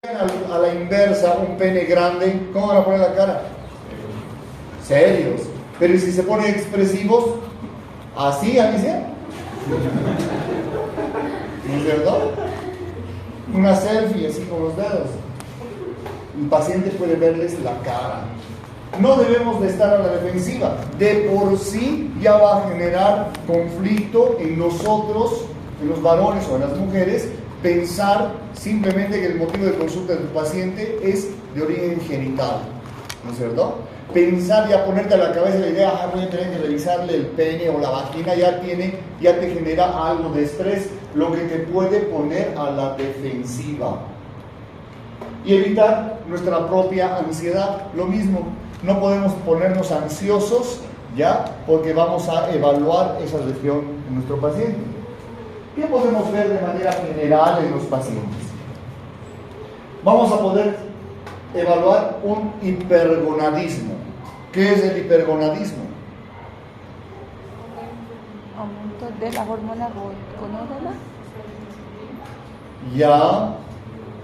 A la inversa, un pene grande, ¿cómo van a poner la cara? Serios. Pero ¿y si se ponen expresivos? Así, Alicia. ¿No es cierto? Una selfie así con los dedos. El paciente puede verles la cara. No debemos de estar a la defensiva. De por sí ya va a generar conflicto en nosotros, en los varones o en las mujeres, pensar simplemente que el motivo de consulta de tu paciente es de origen genital, ¿no es cierto? Pensar ya ponerte a la cabeza la idea, voy a tener que revisarle el pene o la vagina, ya te genera algo de estrés, lo que te puede poner a la defensiva. Y evitar nuestra propia ansiedad, lo mismo, no podemos ponernos ansiosos, ¿ya? Porque vamos a evaluar esa región en nuestro paciente. ¿Qué podemos ver de manera general en los pacientes? Vamos a poder evaluar un hipergonadismo. ¿Qué es el hipergonadismo? Aumento de la hormona gonadal. Ya.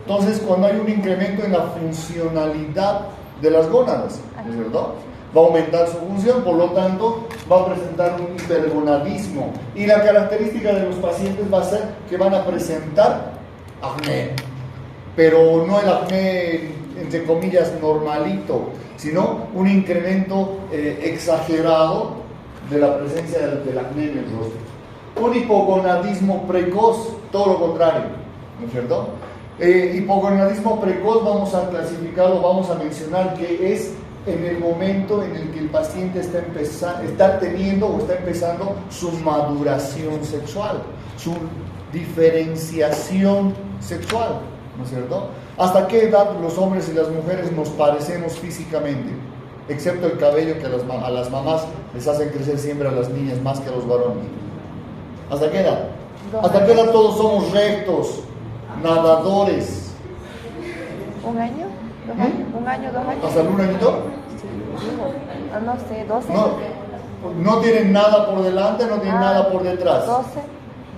Entonces, cuando hay un incremento en la funcionalidad de las gónadas, ¿no es cierto? Va a aumentar su función, por lo tanto va a presentar un hipergonadismo. Y la característica de los pacientes va a ser que van a presentar acné, pero no el acné entre comillas normalito, sino un incremento exagerado de la presencia del acné en el rostro. Un hipogonadismo precoz, todo lo contrario, ¿no es cierto? Hipogonadismo precoz vamos a clasificarlo, vamos a mencionar que es en el momento en el que el paciente está teniendo o está empezando su maduración sexual, su diferenciación sexual, ¿no es cierto? ¿Hasta qué edad los hombres y las mujeres nos parecemos físicamente? Excepto el cabello que a las mamás les hacen crecer siempre a las niñas más que a los varones. ¿Hasta qué edad? ¿Hasta qué edad todos somos rectos, nadadores? ¿Un año? ¿2 años? ¿Un año, 2 años? ¿Hasta el 1 añito? Sí, no sé, 12. No tienen nada por delante, no tienen nada por detrás. 12,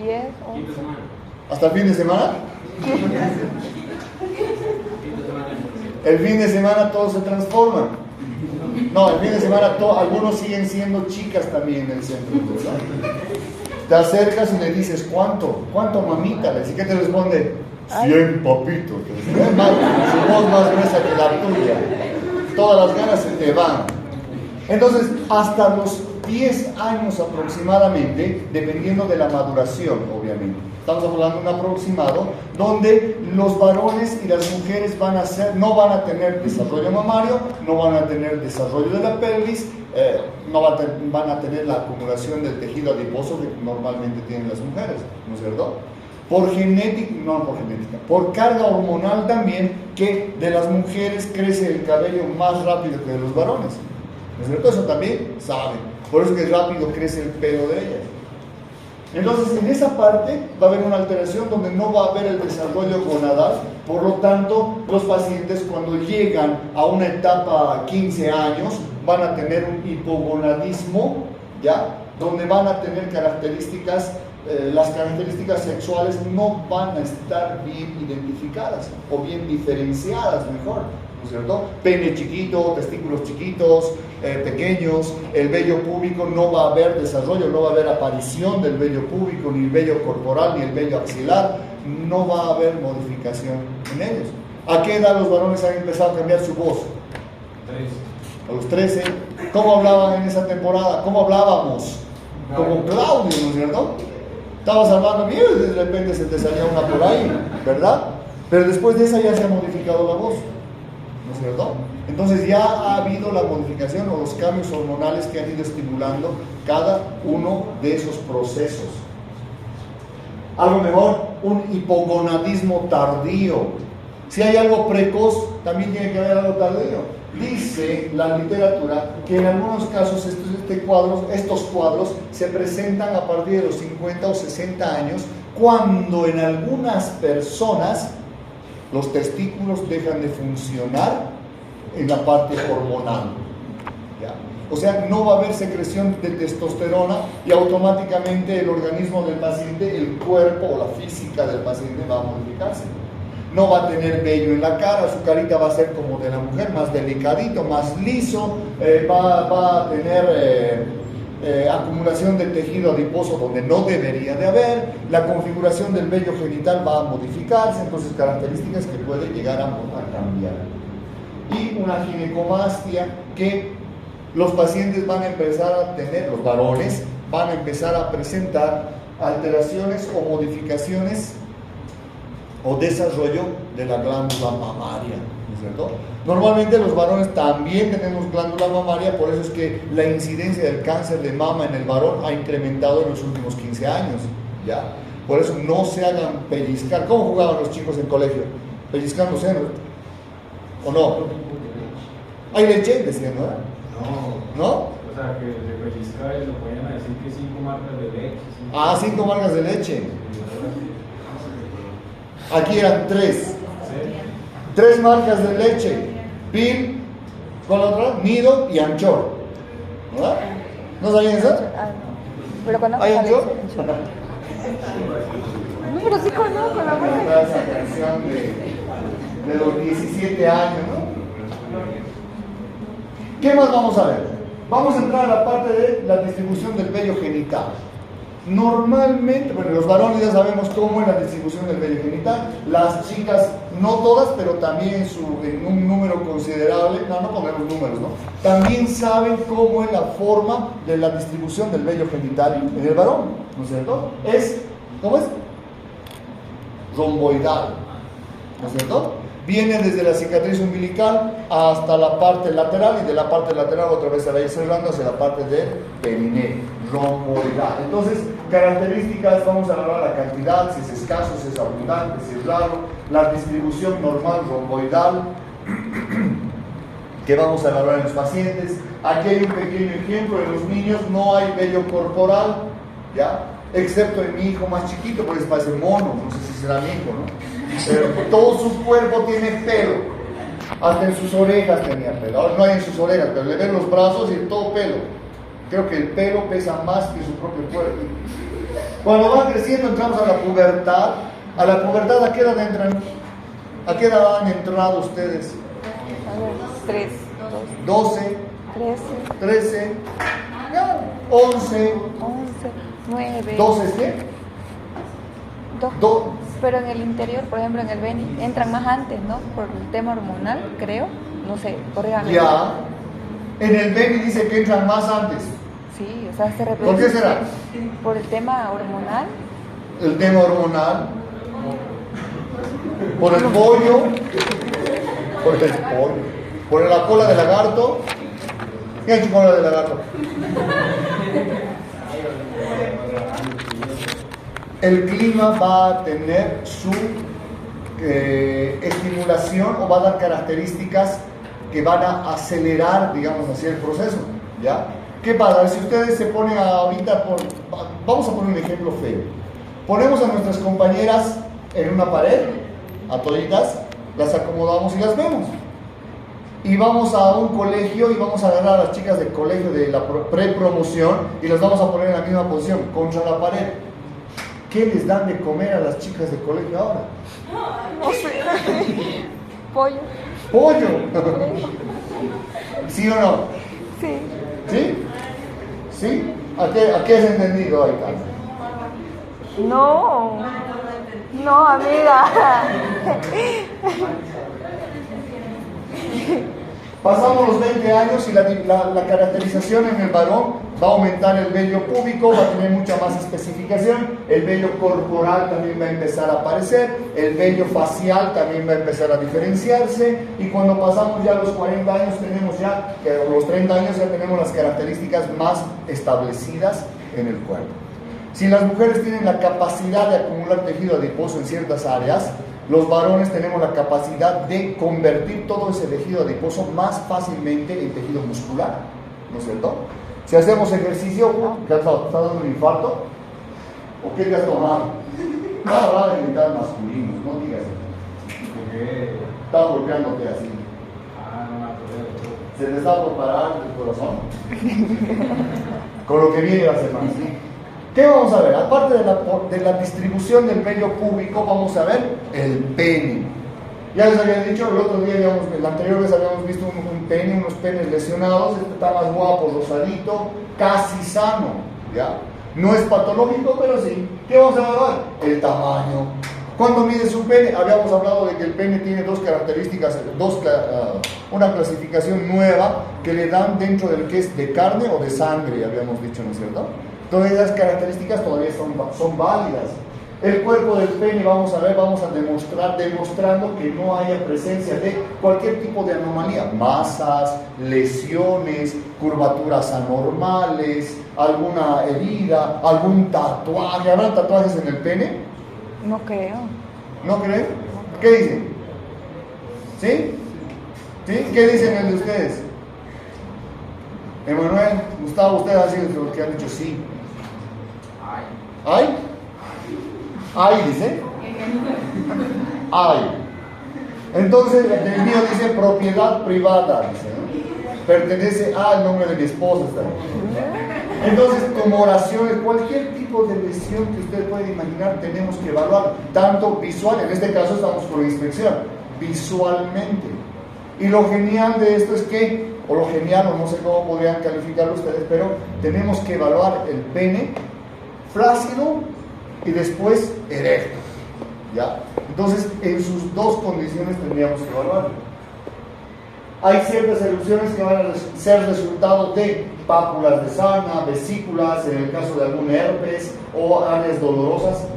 10, 11. ¿Hasta el fin de semana? El fin de semana todos se transforman. No, el fin de semana algunos siguen siendo chicas también en el centro, ¿verdad? Te acercas y le dices, ¿cuánto? ¿Cuánto, mamita? ¿Y qué te responde? 100, papito. Su voz más gruesa que la tuya. Todas las ganas se te van. Entonces, hasta los 10 años aproximadamente, dependiendo de la maduración, obviamente. Estamos hablando de un aproximado, donde los varones y las mujeres no van a tener desarrollo mamario, no van a tener desarrollo de la pelvis, no van a tener la acumulación del tejido adiposo que normalmente tienen las mujeres, ¿no es cierto? Por carga hormonal también, que de las mujeres crece el cabello más rápido que de los varones, ¿no es cierto? Eso también saben, por eso es que rápido crece el pelo de ellas. Entonces, en esa parte va a haber una alteración donde no va a haber el desarrollo gonadal, por lo tanto, los pacientes cuando llegan a una etapa 15 años van a tener un hipogonadismo, ¿ya? Donde van a tener características, las características sexuales no van a estar bien identificadas o bien diferenciadas mejor, ¿no es cierto? Pene chiquito, testículos chiquitos, pequeños, el vello púbico, no va a haber desarrollo, no va a haber aparición del vello púbico, ni el vello corporal, ni el vello axilar, no va a haber modificación en ellos. ¿A qué edad los varones han empezado a cambiar su voz? 13. A los 13. ¿Cómo hablaban en esa temporada? ¿Cómo hablábamos? Como Claudio, ¿no es cierto? Estabas hablando bien y de repente se te salía una por ahí, ¿verdad? Pero después de esa ya se ha modificado la voz, ¿no es cierto? Entonces ya ha habido la modificación o los cambios hormonales que han ido estimulando cada uno de esos procesos. Algo mejor, un hipogonadismo tardío. Si hay algo precoz, también tiene que haber algo tardío. Dice la literatura que en algunos casos estos cuadros se presentan a partir de los 50 o 60 años, cuando en algunas personas los testículos dejan de funcionar en la parte hormonal, ¿ya? O sea, no va a haber secreción de testosterona y automáticamente el organismo del paciente, el cuerpo o la física del paciente va a modificarse. no va a tener vello en la cara, su carita va a ser como de la mujer, más delicadito, más liso, va a tener acumulación de tejido adiposo donde no debería de haber, la configuración del vello genital va a modificarse, entonces características que pueden llegar a cambiar. Y una ginecomastia que los pacientes van a empezar a tener, los varones van a empezar a presentar alteraciones o modificaciones o desarrollo de la glándula mamaria, ¿no es cierto? Normalmente los varones también tenemos glándula mamaria, por eso es que la incidencia del cáncer de mama en el varón ha incrementado en los últimos 15 años, ¿ya? Por eso no se hagan pellizcar. ¿Cómo jugaban los chicos en colegio? Pellizcando senos, ¿o no? Hay leche, decían, ¿no? ¿No? O sea, que de pellizcar lo podían decir que 5 marcas de leche. 5 marcas de leche. Aquí eran 3. 3 marcas de leche. Bill, ¿cuál otra? Nido y Anchor. ¿Verdad? ¿No sabían eso? No. Pero conozco ¿Hay la Anchor? leche. No, pero sí conozco la buena. Esa canción de los 17 años, ¿no? ¿Qué más vamos a ver? Vamos a entrar a la parte de la distribución del vello genital. Normalmente, bueno, los varones ya sabemos cómo es la distribución del vello genital. Las chicas, no todas, pero también en un número considerable, no ponemos números, ¿no? También saben cómo es la forma de la distribución del vello genital en el varón, ¿no es cierto? ¿Cómo es? Romboidal, ¿no es cierto? Viene desde la cicatriz umbilical hasta la parte lateral y de la parte lateral otra vez se va a ir cerrando hacia la parte del perineo, romboidal. Entonces, características, vamos a hablar la cantidad, si es escaso, si es abundante, si es largo, la distribución normal romboidal que vamos a evaluar en los pacientes. Aquí hay un pequeño ejemplo, en los niños no hay vello corporal, ¿ya? Excepto en mi hijo más chiquito, porque parece mono, no sé si será mi hijo, ¿no? Pero todo su cuerpo tiene pelo, hasta en sus orejas tenía pelo. Ahora no hay en sus orejas, pero le ven los brazos y todo pelo. Creo que el pelo pesa más que su propio cuerpo. Cuando van creciendo entramos a la pubertad. A la pubertad, ¿a qué edad entran? ¿A qué edad han entrado ustedes? A ver, 3, 12, 13, 13, 11, 11, 9. 12 es qué? 2. Pero en el interior, por ejemplo, en el Beni, entran más antes, ¿no? Por el tema hormonal, creo. No sé, corrígame. Ya. En el Beni dice que entran más antes. Sí, o sea, se reproduce. ¿Por qué será? Por el tema hormonal. El tema hormonal. Por el pollo. Por la cola de lagarto. ¿Qué es cola de lagarto? El clima va a tener su estimulación o va a dar características que van a acelerar, digamos así, el proceso, ¿ya? ¿Qué pasa? Si ustedes se ponen ahorita, vamos a poner un ejemplo feo. Ponemos a nuestras compañeras en una pared, a toditas, las acomodamos y las vemos. Y vamos a un colegio y vamos a agarrar a las chicas del colegio de la prepromoción y las vamos a poner en la misma posición, contra la pared. ¿Qué les dan de comer a las chicas del colegio ahora? No sé. Pollo. ¡Pollo! ¿Sí o no? Sí. ¿Sí? ¿Sí? ¿A qué has entendido ahí, Carlos? No. No, amiga. Pasamos los 20 años y la caracterización en el varón va a aumentar el vello púbico, va a tener mucha más especificación, el vello corporal también va a empezar a aparecer, el vello facial también va a empezar a diferenciarse y cuando pasamos ya los 40 años tenemos ya, los 30 años ya tenemos las características más establecidas en el cuerpo. Si las mujeres tienen la capacidad de acumular tejido adiposo en ciertas áreas, los varones tenemos la capacidad de convertir todo ese tejido adiposo más fácilmente en tejido muscular, ¿no es cierto? Si hacemos ejercicio, ¿te está dando un infarto? ¿O qué te has tomado? Nada raro de gritar masculinos, no digas eso. Estás golpeándote así. Se te está por parar el corazón. Con lo que viene la semana. ¿Qué vamos a ver? Aparte de la distribución del vello púbico, vamos a ver el pene. Ya les había dicho, el otro día, la anterior vez habíamos visto un pene, unos penes lesionados. Este está más guapo, rosadito, casi sano, ¿ya? No es patológico, pero sí. ¿Qué vamos a evaluar? El tamaño. ¿Cuándo mides un pene? Habíamos hablado de que el pene tiene dos características, una clasificación nueva que le dan dentro del que es de carne o de sangre, habíamos dicho, ¿no es cierto? Todas esas características todavía son válidas. El cuerpo del pene, vamos a demostrar, demostrando que no haya presencia de cualquier tipo de anomalía, masas, lesiones, curvaturas anormales, alguna herida, algún tatuaje. ¿Habrá tatuajes en el pene? No creo. ¿No creen? ¿Qué dicen? ¿Sí? ¿Sí? ¿Qué dicen el de ustedes? Emanuel, Gustavo, ustedes han sido los que han dicho sí. ¿Hay? ¿Hay? Dice. ¿Hay? Entonces el mío dice propiedad privada, dice, ¿no? Pertenece al nombre de mi esposa. Está ahí. Entonces, tumoraciones, cualquier tipo de lesión que usted pueda imaginar, tenemos que evaluar, tanto visual, en este caso estamos por inspección, visualmente. Y lo genial de esto es que, o lo genial, o no sé cómo podrían calificarlo ustedes, pero tenemos que evaluar el pene flácido y después erecto, ¿ya? Entonces, en sus dos condiciones tendríamos que evaluarlo. Hay ciertas erupciones que van a ser resultado de pápulas de sana, vesículas, en el caso de algún herpes, o áreas dolorosas,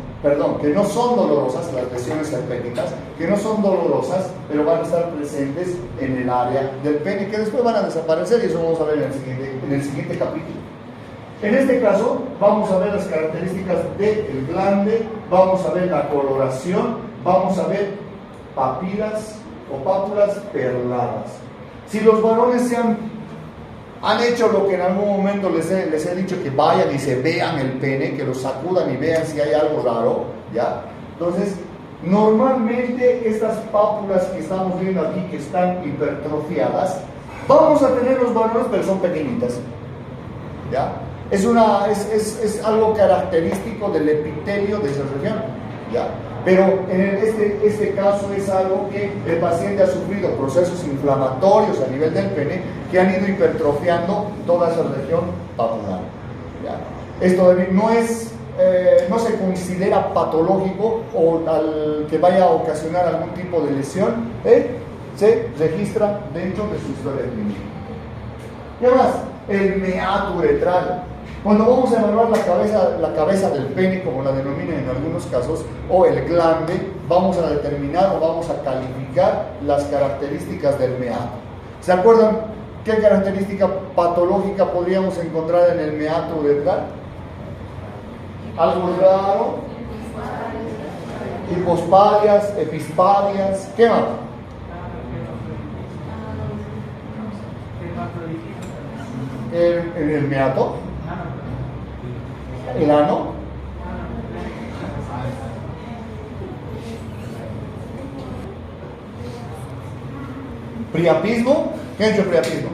que no son dolorosas, las lesiones herpéticas, que no son dolorosas, pero van a estar presentes en el área del pene, que después van a desaparecer, y eso vamos a ver en el siguiente capítulo. En este caso, vamos a ver las características del glande, vamos a ver la coloración, vamos a ver papilas o pápulas perladas. Si los varones han hecho lo que en algún momento les he dicho, que vayan y se vean el pene, que lo sacudan y vean si hay algo raro, ¿ya? Entonces, normalmente estas pápulas que estamos viendo aquí, que están hipertrofiadas, vamos a tener los varones, pero son pequeñitas, ¿ya? Es algo característico del epitelio de esa región, ¿ya? Pero en este caso es algo que el paciente ha sufrido procesos inflamatorios a nivel del pene que han ido hipertrofiando toda esa región papular, ¿ya? Esto no se considera patológico o al que vaya a ocasionar algún tipo de lesión, se registra dentro de su historia clínica. ¿Qué más? El meato uretral. Cuando vamos a evaluar la cabeza del pene, como la denominan en algunos casos, o el glande, vamos a determinar o vamos a calificar las características del meato. ¿Se acuerdan qué característica patológica podríamos encontrar en el meato uretral? Algo raro, hipospadias, epispadias, ¿qué más? El meato, el ano, priapismo. ¿Qué ha hecho priapismo?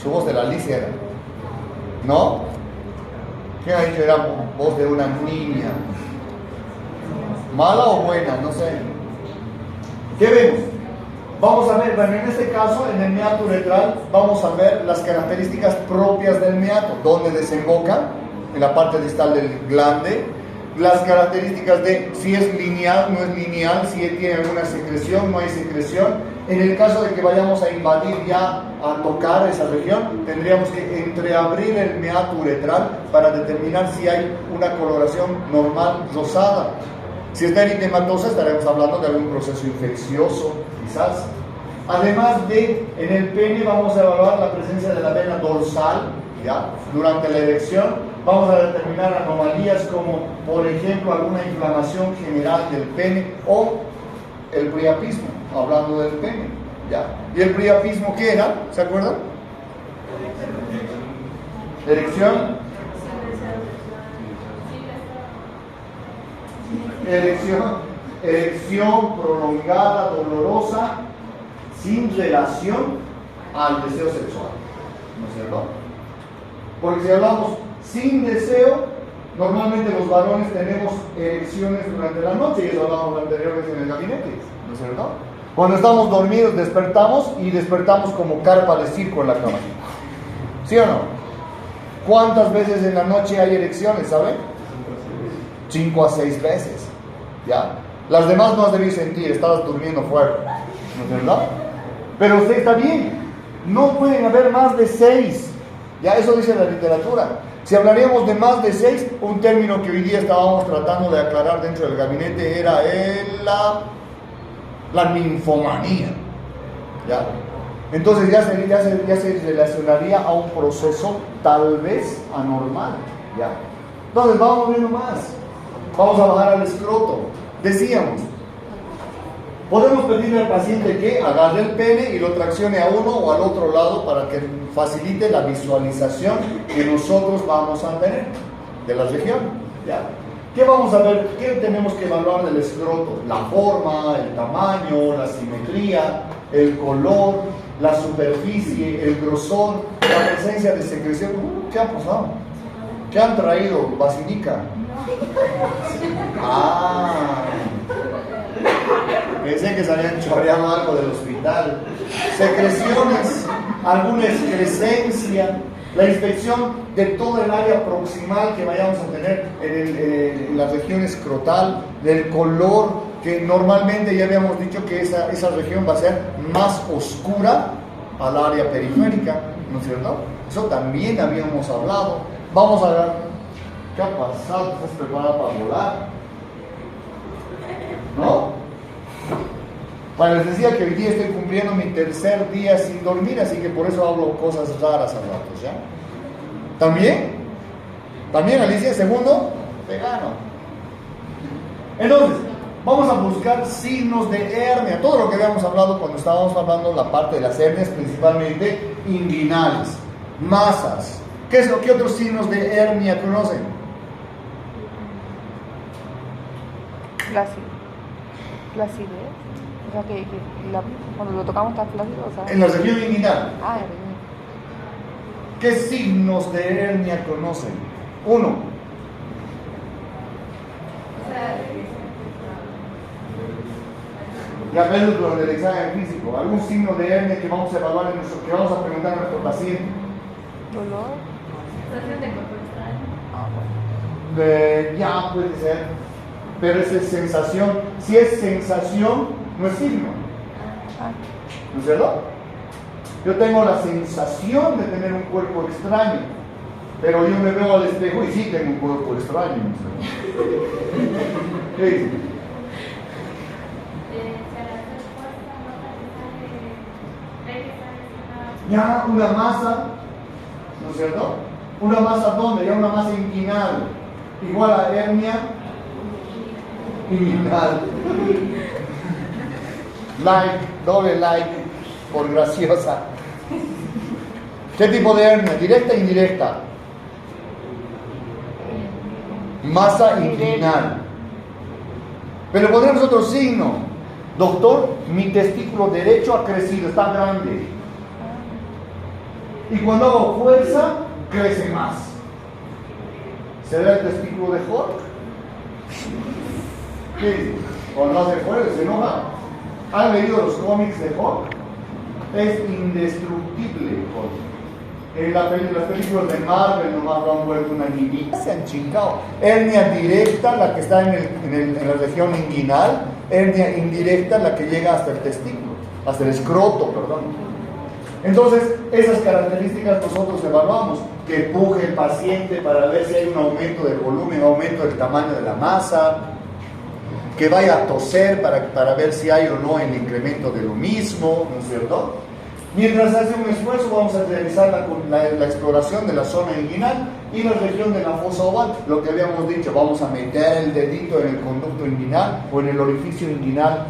Su voz de la Alicia era, ¿no? ¿Qué ha dicho? Era voz de una niña. ¿Mala o buena? No sé. ¿Qué vemos? Vamos a ver, bueno, en este caso, en el meato uretral, vamos a ver las características propias del meato, dónde desemboca, en la parte distal del glande, las características de si es lineal, no es lineal, si tiene alguna secreción, no hay secreción. En el caso de que vayamos a invadir ya, a tocar esa región, tendríamos que entreabrir el meato uretral para determinar si hay una coloración normal rosada. Si está eritematosa, estaremos hablando de algún proceso infeccioso, quizás. Además de, en el pene vamos a evaluar la presencia de la vena dorsal, ¿ya? Durante la erección vamos a determinar anomalías como, por ejemplo, alguna inflamación general del pene o el priapismo, hablando del pene, ¿ya? ¿Y el priapismo qué era? ¿Se acuerdan? Erección. Erección prolongada, dolorosa, sin relación al deseo sexual, ¿no es cierto? Porque si hablamos sin deseo, Normalmente los varones tenemos erecciones durante la noche, y eso hablábamos anteriormente en el gabinete, ¿no es cierto? Cuando estamos dormidos despertamos y despertamos como carpa de circo en la cama. ¿Sí o no? ¿Cuántas veces en la noche hay erecciones, saben? 5 a 6 veces. ¿Ya? Las demás no has debido sentir, estabas durmiendo fuerte, ¿no es verdad? Pero usted está bien, no pueden haber más de 6. Ya eso dice la literatura. Si hablaríamos de más de 6, un término que hoy día estábamos tratando de aclarar dentro del gabinete era la ninfomanía. ¿Ya? Entonces ya se relacionaría a un proceso tal vez anormal. ¿Ya? Entonces vamos viendo más. Vamos a bajar al escroto. Decíamos, podemos pedirle al paciente que agarre el pene y lo traccione a uno o al otro lado para que facilite la visualización que nosotros vamos a tener de la región. ¿Ya? ¿Qué vamos a ver? ¿Qué tenemos que evaluar del escroto? La forma, el tamaño, la simetría, el color, la superficie, el grosor, la presencia de secreción. ¿Qué ha pasado? ¿Qué han traído? Basilica. Pensé que se habían chorreado algo del hospital. Secreciones, alguna excrescencia, la inspección de todo el área proximal que vayamos a tener en la región escrotal, del color, que normalmente ya habíamos dicho que esa región va a ser más oscura al área periférica, ¿no es cierto? Eso también habíamos hablado. Vamos a ver. ¿Qué ha pasado? ¿Estás preparado para volar? ¿No? Bueno, les decía que hoy día estoy cumpliendo mi 3er día sin dormir, así que por eso hablo cosas raras a ratos, ¿ya? ¿También? ¿También, Alicia? ¿Segundo? Vegano. Entonces, vamos a buscar signos de hernia. Todo lo que habíamos hablado cuando estábamos hablando de la parte de las hernias, principalmente inguinales, masas. ¿Qué otros signos de hernia conocen? Flacidez. O sea, que cuando lo tocamos está flácido. O sea... En la región inguinal. Ah, ¿Qué signos de hernia conocen? 1. Ya ves lo del examen físico. ¿Algún signo de hernia que vamos a evaluar que vamos a preguntar a nuestro paciente? Dolor. Sensación de cuerpo extraño. Ya puede ser. Pero esa es sensación. Si es sensación, no es signo. ¿No es cierto? Yo tengo la sensación de tener un cuerpo extraño, pero yo me veo al espejo y sí tengo un cuerpo extraño. ¿Qué dice? Ya, una masa, ¿no es cierto? Una masa ¿dónde? Ya una masa inguinal, igual a hernia inguinal. Doble like, por graciosa. ¿Qué tipo de hernia? ¿Directa e indirecta? Masa inguinal. Pero ponemos otro signo. Doctor, mi testículo derecho ha crecido, está grande. Y cuando hago fuerza, crece más. ¿Será el testículo de Hulk? ¿Qué dice? Cuando hace fuerza, se enoja. ¿Han leído los cómics de Hulk? Es indestructible Hulk. En las películas de Marvel nomás lo han vuelto una niñita. Se han chingado. Hernia directa, la que está en la región inguinal. Hernia indirecta, la que llega hasta el testículo, hasta el escroto, perdón. Entonces, esas características nosotros evaluamos, que empuje el paciente para ver si hay un aumento del volumen, aumento del tamaño de la masa, que vaya a toser para ver si hay o no el incremento de lo mismo, ¿no es cierto? Mientras hace un esfuerzo vamos a realizar la exploración de la zona inguinal y la región de la fosa oval. Lo que habíamos dicho, vamos a meter el dedito en el conducto inguinal o en el orificio inguinal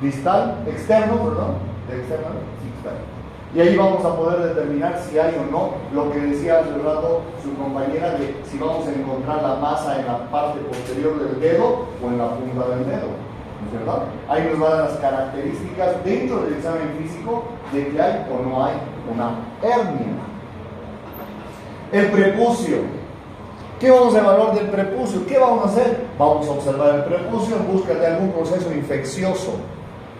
distal, externo, perdón. Externo, sí, externo. Y ahí vamos a poder determinar si hay o no lo que decía hace un rato su compañera de si vamos a encontrar la masa en la parte posterior del dedo o en la punta del dedo, ¿no es verdad? Ahí nos van las características dentro del examen físico de que hay o no hay una hernia. El prepucio. ¿Qué vamos a evaluar del prepucio? ¿Qué vamos a hacer? Vamos a observar el prepucio en busca de algún proceso infeccioso,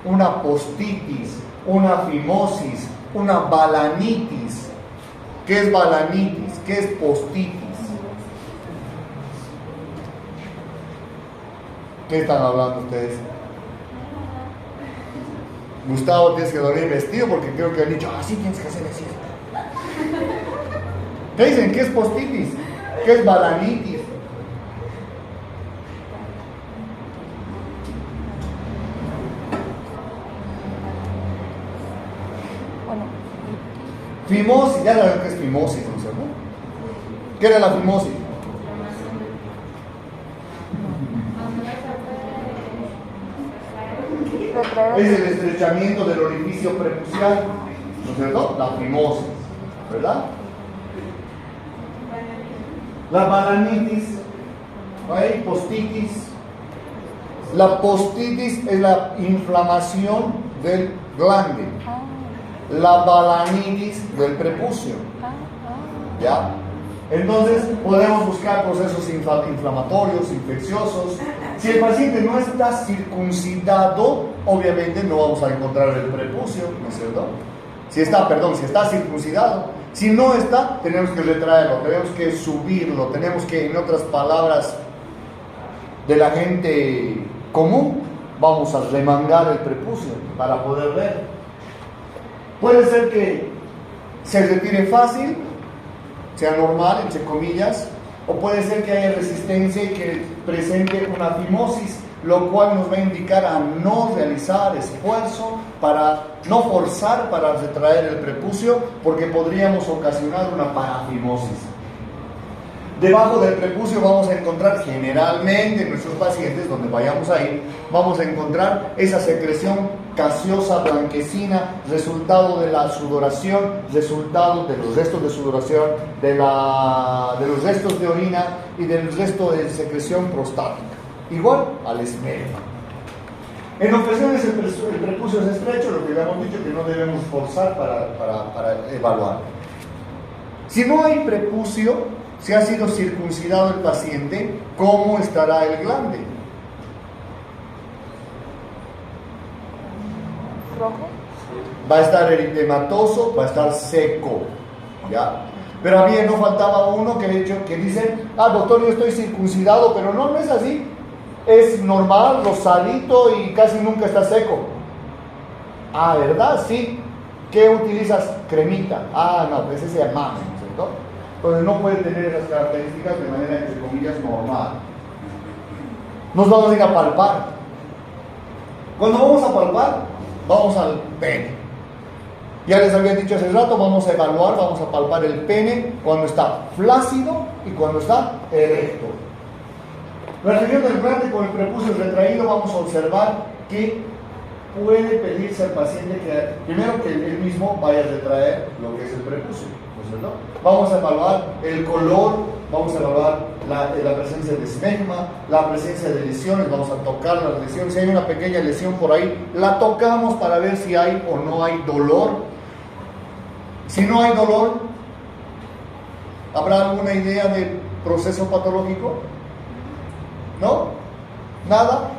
una postitis, una fimosis, una balanitis. ¿Qué es balanitis? ¿Qué es postitis? ¿Qué están hablando ustedes? Gustavo, tienes que dormir vestido porque creo que han dicho, sí tienes que hacer así. ¿Qué dicen? ¿Qué es postitis? ¿Qué es balanitis? Bueno, Fimosis, ya saben qué es fimosis, ¿no es cierto? ¿Qué era la fimosis? Es el estrechamiento del orificio prepucial, ¿no es cierto? La fimosis, ¿verdad? La balanitis, ¿hay? Postitis. La postitis es la inflamación del glande. La balanitis del prepucio. ¿Ya? Entonces podemos buscar procesos inflamatorios, infecciosos. Si el paciente no está circuncidado, obviamente no vamos a encontrar el prepucio, ¿no es cierto? Si está circuncidado. Si no está, tenemos que retraerlo, tenemos que subirlo, tenemos que, en otras palabras de la gente común, vamos a remangar el prepucio para poder ver. Puede ser que se retire fácil, sea normal, entre comillas, o puede ser que haya resistencia y que presente una fimosis, lo cual nos va a indicar a no realizar esfuerzo, para no forzar para retraer el prepucio, porque podríamos ocasionar una parafimosis. Debajo del prepucio vamos a encontrar generalmente en nuestros pacientes, donde vayamos a ir, vamos a encontrar esa secreción gaseosa blanquecina, resultado de la sudoración, resultado de los restos de sudoración, de los restos de orina y del resto de secreción prostática. Igual al esperma. En ocasiones el prepucio es estrecho, lo que ya hemos dicho que no debemos forzar para evaluar. Si no hay prepucio, si ha sido circuncidado el paciente, ¿cómo estará el glande? rojo. Va a estar eritematoso, va a estar seco, ¿ya? Pero a mí no faltaba uno que dice, doctor, yo estoy circuncidado, pero no es así. Es normal, rosadito y casi nunca está seco. ¿Verdad? Sí. ¿Qué utilizas? Cremita. No, pues ese es mame, ¿cierto? Entonces no puede tener esas características de manera, entre comillas, normal. Nos vamos a ir a palpar. Cuando vamos a palpar, vamos al pene. Ya les había dicho hace rato, vamos a evaluar, vamos a palpar el pene cuando está flácido y cuando está erecto. La región del glande con el prepucio retraído, vamos a observar que puede pedirse al paciente que primero que él mismo vaya a retraer lo que es el prepucio, ¿no es cierto? Vamos a evaluar el color, vamos a evaluar la presencia de esmegma, la presencia de lesiones, vamos a tocar las lesiones. Si hay una pequeña lesión por ahí, la tocamos para ver si hay o no hay dolor. Si no hay dolor, ¿habrá alguna idea de proceso patológico? ¿No? ¿Nada?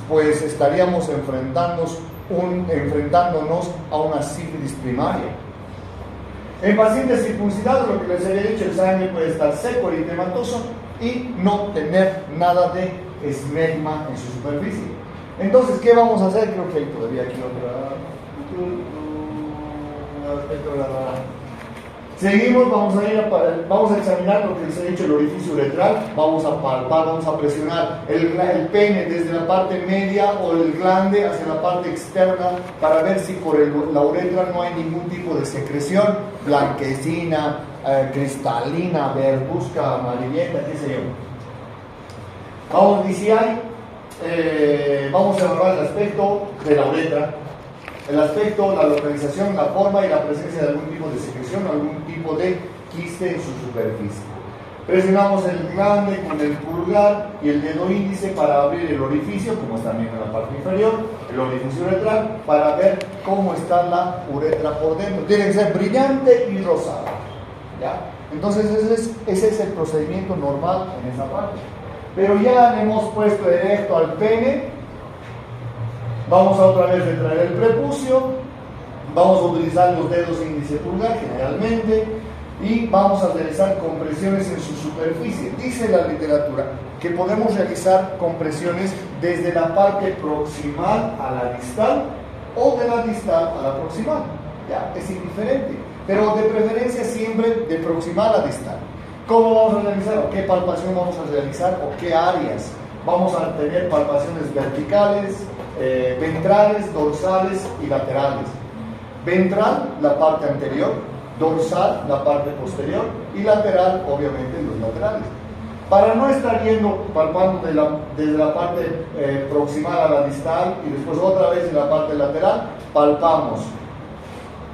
Pues estaríamos enfrentándonos a una sífilis primaria. En pacientes circuncidados, lo que les había dicho, el sangre puede estar seco, eritematoso y no tener nada de esmegma en su superficie. Entonces, ¿qué vamos a hacer? Creo que hay todavía aquí otra. Seguimos, vamos a examinar lo que les he dicho, el orificio uretral, vamos a palpar, vamos a presionar el pene desde la parte media o el glande hacia la parte externa para ver si por la uretra no hay ningún tipo de secreción blanquecina, cristalina, verduzca, amarillenta, qué sé yo. Vamos, y si hay, vamos a evaluar el aspecto de la uretra. El aspecto, la localización, la forma y la presencia de algún tipo de secreción, algún tipo de quiste en su superficie. Presionamos el glande con el pulgar y el dedo índice para abrir el orificio, como está también en la parte inferior, el orificio uretral, para ver cómo está la uretra por dentro. Tiene que ser brillante y rosada, ¿ya? Entonces ese es el procedimiento normal en esa parte. Pero ya le hemos puesto erecto al pene. Vamos a otra vez retraer el prepucio. Vamos a utilizar los dedos índice y pulgar generalmente. Y vamos a realizar compresiones en su superficie. Dice la literatura que podemos realizar compresiones desde la parte proximal a la distal o de la distal a la proximal. Ya, es indiferente, pero de preferencia siempre de proximal a distal. ¿Cómo vamos a realizar? ¿O qué palpación vamos a realizar? ¿O qué áreas? Vamos a tener palpaciones verticales, ventrales, dorsales y laterales. Ventral, la parte anterior; dorsal, la parte posterior; y lateral, obviamente, los laterales. Para no estar palpando desde la parte proximal a la distal y después otra vez en la parte lateral, palpamos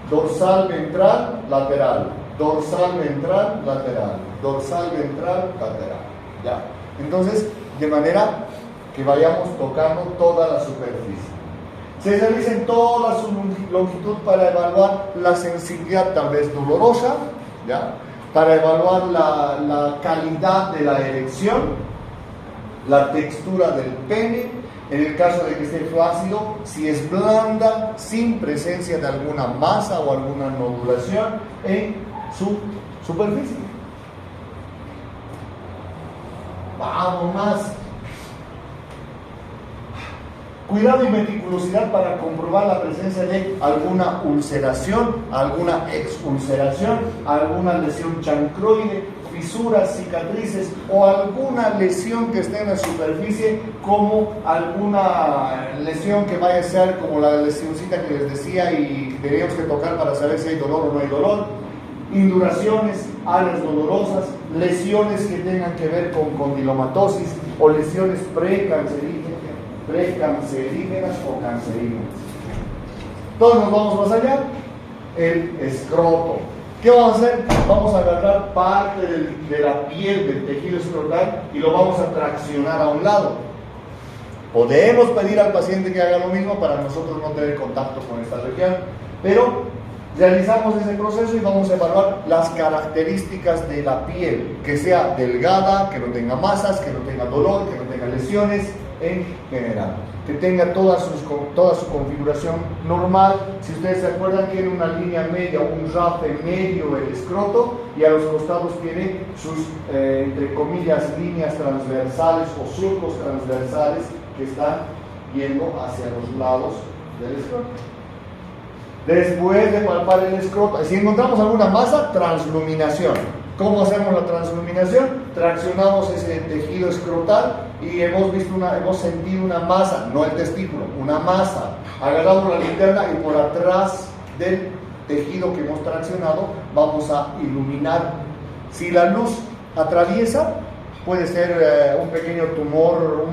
dorsal, ventral, lateral, dorsal, ventral, lateral, dorsal, ventral, lateral. ¿Ya? Entonces, de manera que vayamos tocando toda la superficie. Se realiza en toda su longitud para evaluar la sensibilidad, tal vez dolorosa, ¿ya? Para evaluar la calidad de la erección, la textura del pene, en el caso de que esté flácido, si es blanda, sin presencia de alguna masa o alguna nodulación en su superficie. Vamos más. Cuidado y meticulosidad para comprobar la presencia de alguna ulceración, alguna exulceración, alguna lesión chancroide, fisuras, cicatrices o alguna lesión que esté en la superficie, como alguna lesión que vaya a ser como la lesioncita que les decía y teníamos que tocar para saber si hay dolor o no hay dolor, induraciones, áreas dolorosas, lesiones que tengan que ver con condilomatosis o lesiones precancerígenas o cancerígenas. Todos nos vamos más allá. El escroto. ¿Qué vamos a hacer? Vamos a agarrar parte de la piel del tejido escrotal y lo vamos a traccionar a un lado. Podemos pedir al paciente que haga lo mismo para nosotros no tener contacto con esta región, pero realizamos ese proceso y vamos a evaluar las características de la piel, que sea delgada, que no tenga masas, que no tenga dolor, que no tenga lesiones en general, que tenga toda su configuración normal. Si ustedes se acuerdan, tiene una línea media, un rafe medio el escroto, y a los costados tiene sus, entre comillas, líneas transversales o surcos transversales que están yendo hacia los lados del escroto. Después de palpar el escroto, si encontramos alguna masa, transluminación. ¿Cómo hacemos la transluminación? Traccionamos ese tejido escrotal y hemos sentido una masa, no el testículo, una masa. Agarramos la linterna y por atrás del tejido que hemos traccionado vamos a iluminar. Si la luz atraviesa, puede ser un pequeño tumor,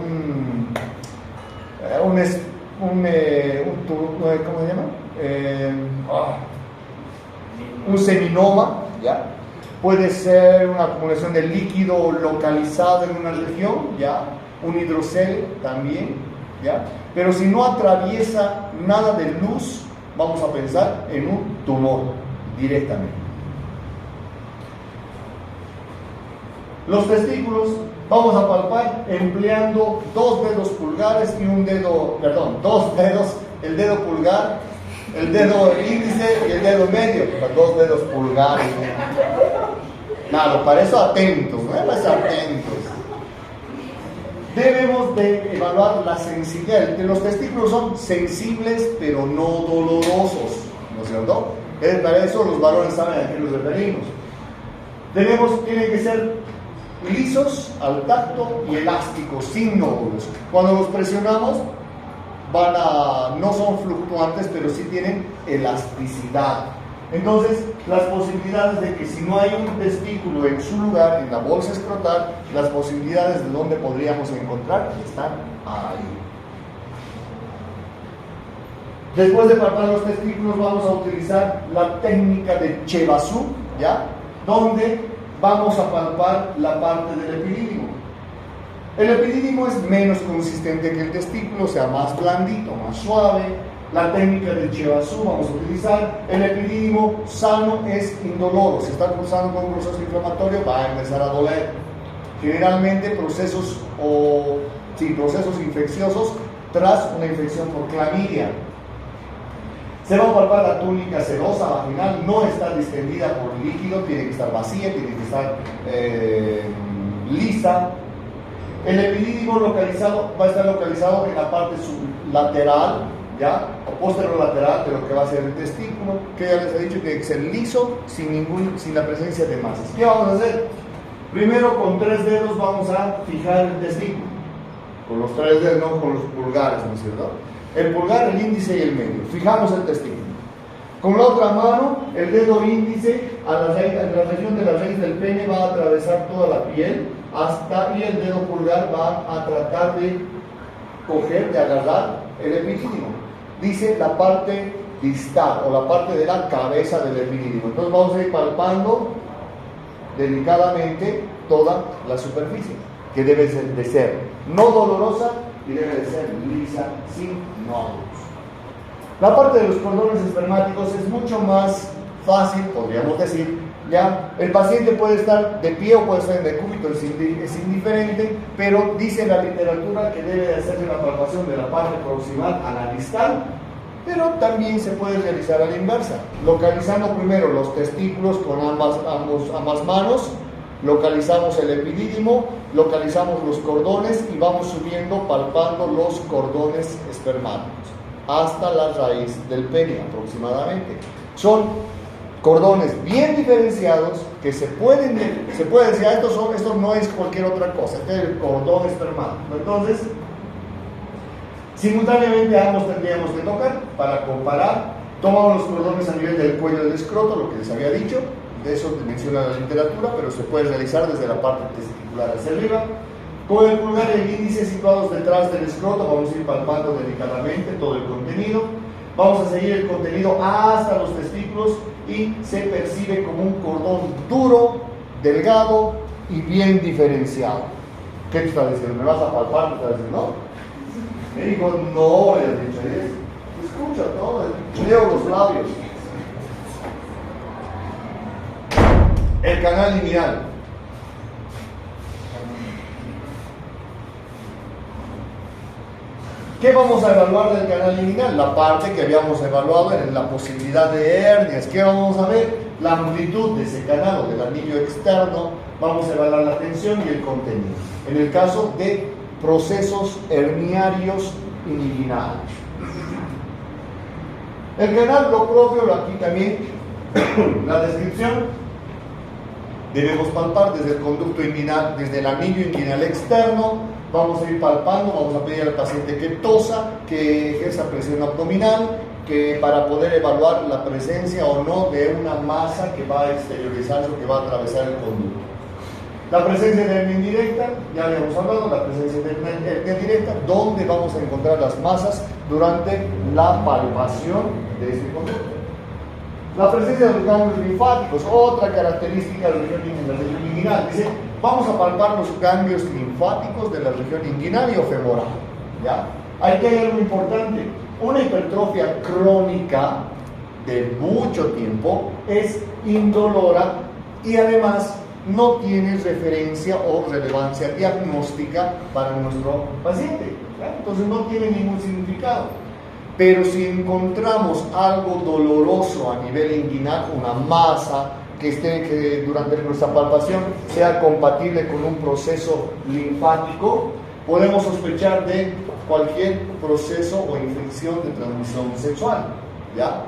¿cómo se llama? Un seminoma, ¿ya? Puede ser una acumulación de líquido localizado en una región, ¿ya? Un hidrocele también, ¿ya? Pero si no atraviesa nada de luz, vamos a pensar en un tumor directamente. Los testículos vamos a palpar empleando dos dedos pulgares y dos dedos, el dedo pulgar, el dedo índice y el dedo medio, dos dedos pulgares. Claro, para eso atentos, ¿no? Para eso atentos. Debemos de evaluar la sensibilidad. Los testículos son sensibles pero no dolorosos, ¿no es cierto? Para eso los varones saben a qué nos referimos. Tienen que ser lisos al tacto y elásticos, sin nódulos. Cuando los presionamos, no son fluctuantes, pero sí tienen elasticidad. Entonces, las posibilidades de que si no hay un testículo en su lugar, en la bolsa escrotal, las posibilidades de dónde podríamos encontrar están ahí. Después de palpar los testículos, vamos a utilizar la técnica de Chebasú, ¿ya? Donde vamos a palpar la parte del epidídimo. El epidídimo es menos consistente que el testículo, o sea, más blandito, más suave. La técnica de Chebasú vamos a utilizar. El epidídimo sano es indoloro. Si está cruzando con un proceso inflamatorio, va a empezar a doler. Generalmente procesos infecciosos tras una infección por clamidia. Se va a palpar la túnica serosa vaginal, no está distendida por líquido, tiene que estar vacía, tiene que estar lisa. El epidídimo va a estar localizado en la parte sublateral, ¿ya? O posterolateral de lo que va a ser el testículo, que ya les he dicho, tiene que ser liso, sin la presencia de masas. ¿Qué vamos a hacer? Primero, con 3 dedos vamos a fijar el testículo. Con los 3 dedos, no con los pulgares, ¿no es cierto? El pulgar, el índice y el medio. Fijamos el testículo. Con la otra mano, el dedo índice en la región de la raíz del pene va a atravesar toda la piel y el dedo pulgar va a tratar de coger, de agarrar el epidídimo. Dice la parte distal o la parte de la cabeza del epidídimo. Entonces vamos a ir palpando delicadamente toda la superficie, que debe de ser no dolorosa y debe de ser lisa, sin nódulos. La parte de los cordones espermáticos es mucho más fácil, podríamos decir. Ya, el paciente puede estar de pie o puede estar en decúbito, es indiferente, pero dice la literatura que debe de hacerse una palpación de la parte proximal a la distal, pero también se puede realizar a la inversa, localizando primero los testículos con ambas manos, localizamos el epidídimo, localizamos los cordones y vamos subiendo palpando los cordones espermáticos hasta la raíz del pene aproximadamente. Son cordones bien diferenciados que se puede decir, esto no es cualquier otra cosa, este es el cordón espermático. Entonces, simultáneamente ambos tendríamos que tocar para comparar. Tomamos los cordones a nivel del cuello del escroto, lo que les había dicho, de eso menciona la literatura, pero se puede realizar desde la parte testicular hacia arriba. Con el pulgar y el índice situados detrás del escroto, vamos a ir palpando delicadamente todo el contenido. Vamos a seguir el contenido hasta los testículos y se percibe como un cordón duro, delgado y bien diferenciado. ¿Qué te está diciendo? ¿Me vas a palpar? ¿Me está diciendo no? Me dijo, no, le has dicho eso. Escucha todo, leo los labios. El canal lineal. ¿Qué vamos a evaluar del canal lineal? La parte que habíamos evaluado en la posibilidad de hernias. ¿Qué vamos a ver? La amplitud de ese canal o del anillo externo. Vamos a evaluar la tensión y el contenido. En el caso de procesos herniarios inguinales. El canal, lo propio, aquí también, la descripción. Debemos palpar desde el conducto inguinal, desde el anillo inguinal externo. Vamos a ir palpando, vamos a pedir al paciente que tosa, que ejerza presión abdominal, que para poder evaluar la presencia o no de una masa que va a exteriorizarse o que va a atravesar el conducto. La presencia de hernia indirecta, ya habíamos hablado, la presencia de hernia directa, donde vamos a encontrar las masas durante la palpación de este conducto. La presencia de los ganglios linfáticos, otra característica de la región inguinal. Dice, vamos a palpar los ganglios linfáticos de la región inguinal y o femoral. ¿Ya? Aquí hay algo importante. Una hipertrofia crónica de mucho tiempo es indolora y además no tiene referencia o relevancia diagnóstica para nuestro paciente. ¿Ya? Entonces no tiene ningún significado. Pero si encontramos algo doloroso a nivel inguinal, una masa que durante nuestra palpación sea compatible con un proceso linfático, podemos sospechar de cualquier proceso o infección de transmisión sexual, ¿ya?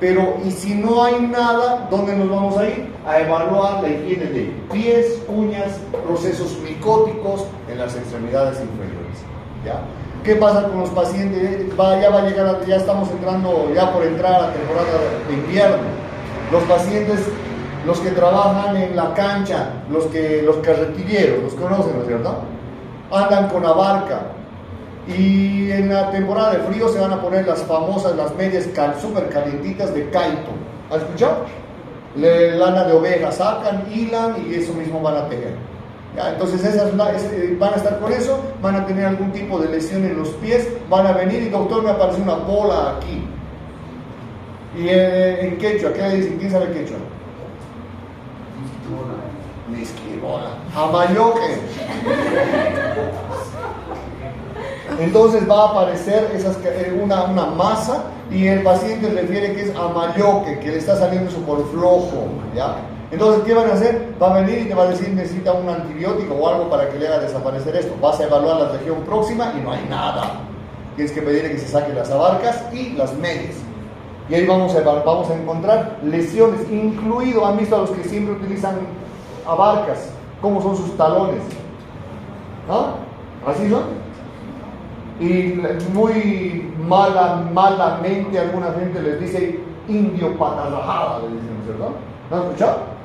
Pero, y si no hay nada, ¿dónde nos vamos a ir? A evaluar la higiene de pies, uñas, procesos micóticos en las extremidades inferiores, ¿ya? ¿Qué pasa con los pacientes? Ya estamos entrando, ya por entrar a la temporada de invierno. Los pacientes, los que trabajan en la cancha, los carretilleros, los conocen, ¿no es cierto? Andan con abarca. Y en la temporada de frío se van a poner las famosas, las medias súper calientitas de Kaito. ¿Has escuchado? Lana de oveja, sacan, hilan y eso mismo van a tejer. ¿Ya? Entonces van a estar con eso, van a tener algún tipo de lesión en los pies, van a venir y doctor, me apareció una bola aquí. Y en quechua, ¿qué le dicen? ¿Quién sabe quechua? Nisquibola. Amayoque. Entonces va a aparecer una masa y el paciente refiere que es amayoque, que le está saliendo súper flojo, ¿ya? Entonces, ¿qué van a hacer? Va a venir y te va a decir necesita un antibiótico o algo para que le haga desaparecer esto. Vas a evaluar la región próxima y no hay nada. Tienes que pedirle que se saque las abarcas y las medias. Y ahí vamos a encontrar lesiones, incluido, han visto a los que siempre utilizan abarcas, cómo son sus talones, ¿no? Así son. Y muy malamente alguna gente les dice indio patarrajada, le dicen, ¿cierto? ¿No han escuchado?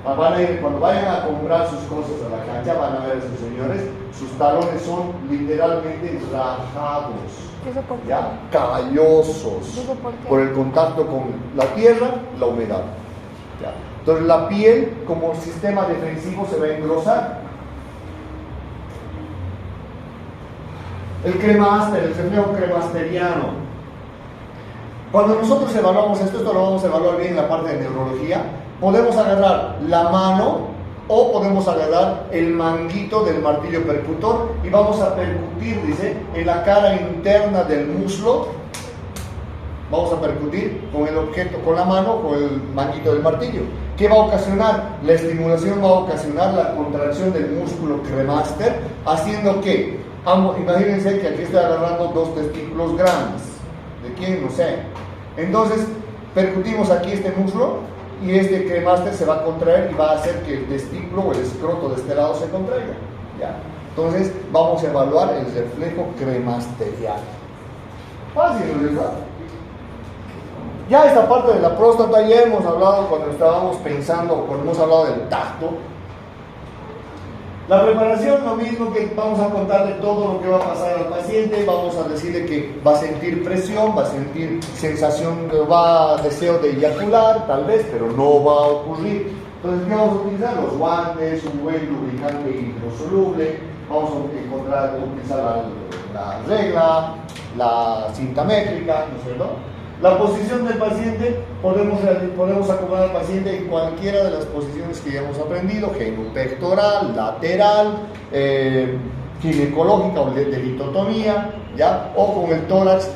Cuando vayan a comprar sus cosas a la cancha, van a ver a sus señores, sus talones son literalmente rajados. ¿Eso por qué? ¿Ya? Callosos. ¿Eso por qué? Por el contacto con la tierra, la humedad. ¿Ya? Entonces la piel como sistema defensivo se va a engrosar. El cremaster, el reflejo cremasteriano. Cuando nosotros evaluamos esto lo vamos a evaluar bien en la parte de neurología, podemos agarrar la mano o podemos agarrar el manguito del martillo percutor y vamos a percutir, dice, en la cara interna del muslo. Vamos a percutir con el objeto, con la mano, con el manguito del martillo. ¿Qué va a ocasionar? La estimulación va a ocasionar la contracción del músculo cremaster, haciendo que, imagínense que aquí estoy agarrando dos testículos grandes. ¿De quién? No sé. Entonces, percutimos aquí este muslo y este cremaster se va a contraer y va a hacer que el testículo o el escroto de este lado se contraiga. ¿Ya? Entonces, vamos a evaluar el reflejo cremasteriano. Fácil, ¿verdad? Ya esta parte de la próstata ya hemos hablado cuando estábamos pensando, cuando hemos hablado del tacto. La preparación, lo mismo, que vamos a contarle todo lo que va a pasar al paciente, vamos a decirle que va a sentir presión, va a sentir sensación, deseo de eyacular, tal vez, pero no va a ocurrir. Entonces, ¿qué vamos a utilizar? Los guantes, un buen lubricante hidrosoluble, vamos a utilizar la regla, la cinta métrica, ¿no es cierto? La posición del paciente, podemos acomodar al paciente en cualquiera de las posiciones que ya hemos aprendido, genupectoral, lateral, ginecológica o de litotomía, ¿ya? O con el tórax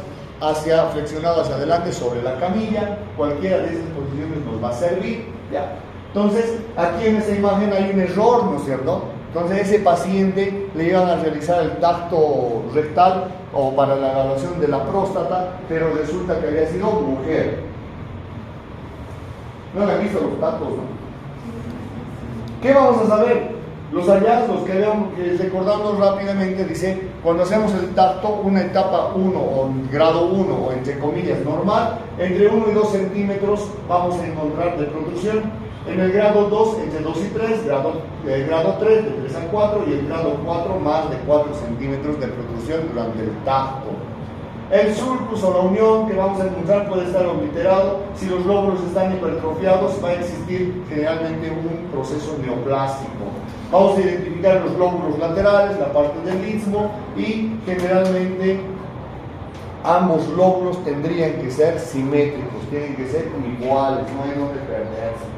flexionado hacia adelante sobre la camilla. Cualquiera de esas posiciones nos va a servir, ¿ya? Entonces, aquí en esa imagen hay un error, ¿no es cierto? Entonces, a ese paciente le iban a realizar el tacto rectal o para la evaluación de la próstata, pero resulta que había sido mujer. No le han visto los tactos, ¿no? ¿Qué vamos a saber? Los hallazgos que recordamos rápidamente, dice, cuando hacemos el tacto, una etapa 1 o grado 1 o entre comillas normal, entre 1 y 2 centímetros vamos a encontrar de protrusión. En el grado 2, entre 2 y 3, grado 3, de 3 a 4, y el grado 4, más de 4 centímetros de protrusión durante el tacto. El sulcus o la unión que vamos a encontrar puede estar obliterado. Si los lóbulos están hipertrofiados, va a existir generalmente un proceso neoplásico. Vamos a identificar los lóbulos laterales, la parte del istmo, y generalmente ambos lóbulos tendrían que ser simétricos, tienen que ser iguales, no hay donde perderse.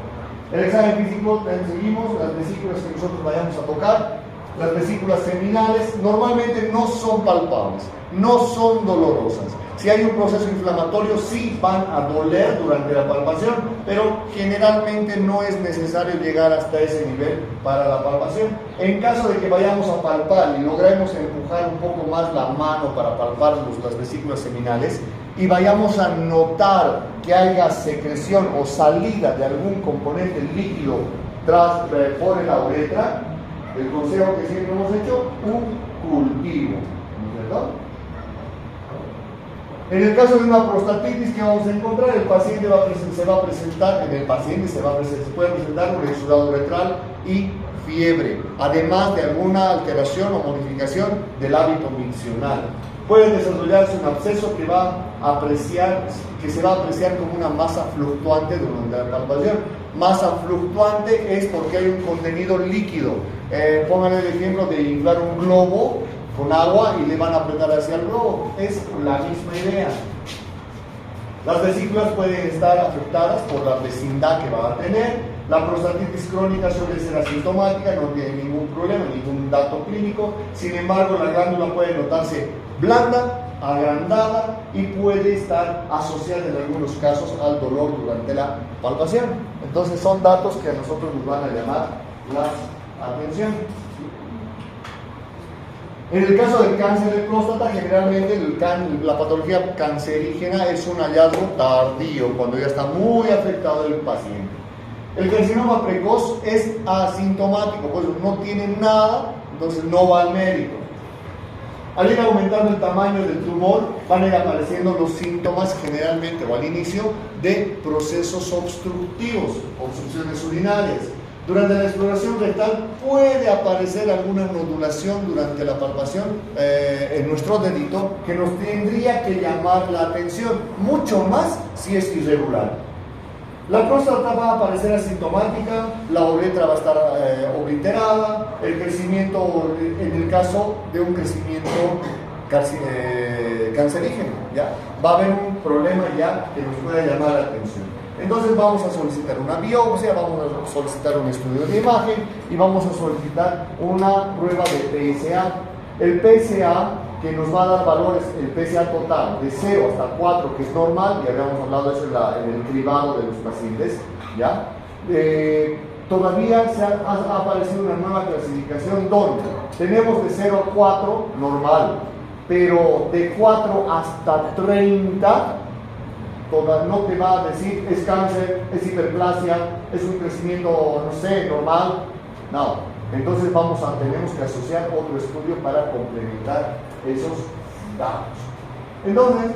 El examen físico, seguimos las vesículas que nosotros vayamos a tocar. Las vesículas seminales normalmente no son palpables, no son dolorosas. Si hay un proceso inflamatorio, sí van a doler durante la palpación, pero generalmente no es necesario llegar hasta ese nivel para la palpación. En caso de que vayamos a palpar y logremos empujar un poco más la mano para palpar las vesículas seminales, y vayamos a notar que haya secreción o salida de algún componente líquido por la uretra, el consejo que siempre hemos hecho, un cultivo, ¿no es cierto? En el caso de una prostatitis, ¿qué vamos a encontrar? El paciente se va a presentar, se puede presentar un exudado uretral y fiebre, además de alguna alteración o modificación del hábito miccional. Puede desarrollarse un absceso que se va a apreciar como una masa fluctuante durante la palpación. Masa fluctuante es porque hay un contenido líquido. Pónganle el ejemplo de inflar un globo con agua y le van a apretar hacia el globo. Es la misma idea. Las vesículas pueden estar afectadas por la vecindad que va a tener. La prostatitis crónica suele ser asintomática, no tiene ningún problema, ningún dato clínico. Sin embargo, la glándula puede notarse blanda, agrandada y puede estar asociada en algunos casos al dolor durante la palpación. Entonces son datos que a nosotros nos van a llamar la atención. En el caso del cáncer de próstata, generalmente la patología cancerígena es un hallazgo tardío, cuando ya está muy afectado el paciente. El carcinoma precoz es asintomático, pues no tiene nada, entonces no va al médico. Al ir aumentando el tamaño del tumor, van a ir apareciendo los síntomas generalmente o al inicio de procesos obstructivos, obstrucciones urinarias. Durante la exploración rectal puede aparecer alguna nodulación durante la palpación en nuestro dedito que nos tendría que llamar la atención, mucho más si es irregular. La próstata va a aparecer asintomática, la uretra va a estar obliterada, el crecimiento, en el caso de un crecimiento cancerígeno, ¿ya? Va a haber un problema ya que nos pueda llamar la atención. Entonces vamos a solicitar una biopsia, vamos a solicitar un estudio de imagen y vamos a solicitar una prueba de PSA. El PSA que nos va a dar valores, el PSA total de 0 hasta 4, que es normal, y habíamos hablado de eso en el cribado de los pacientes, ¿ya? Todavía ha aparecido una nueva clasificación donde tenemos de 0 a 4, normal, pero de 4 hasta 30, no te va a decir es cáncer, es hiperplasia, es un crecimiento, no sé, normal, no. Entonces tenemos que asociar otro estudio para complementar esos datos. Entonces,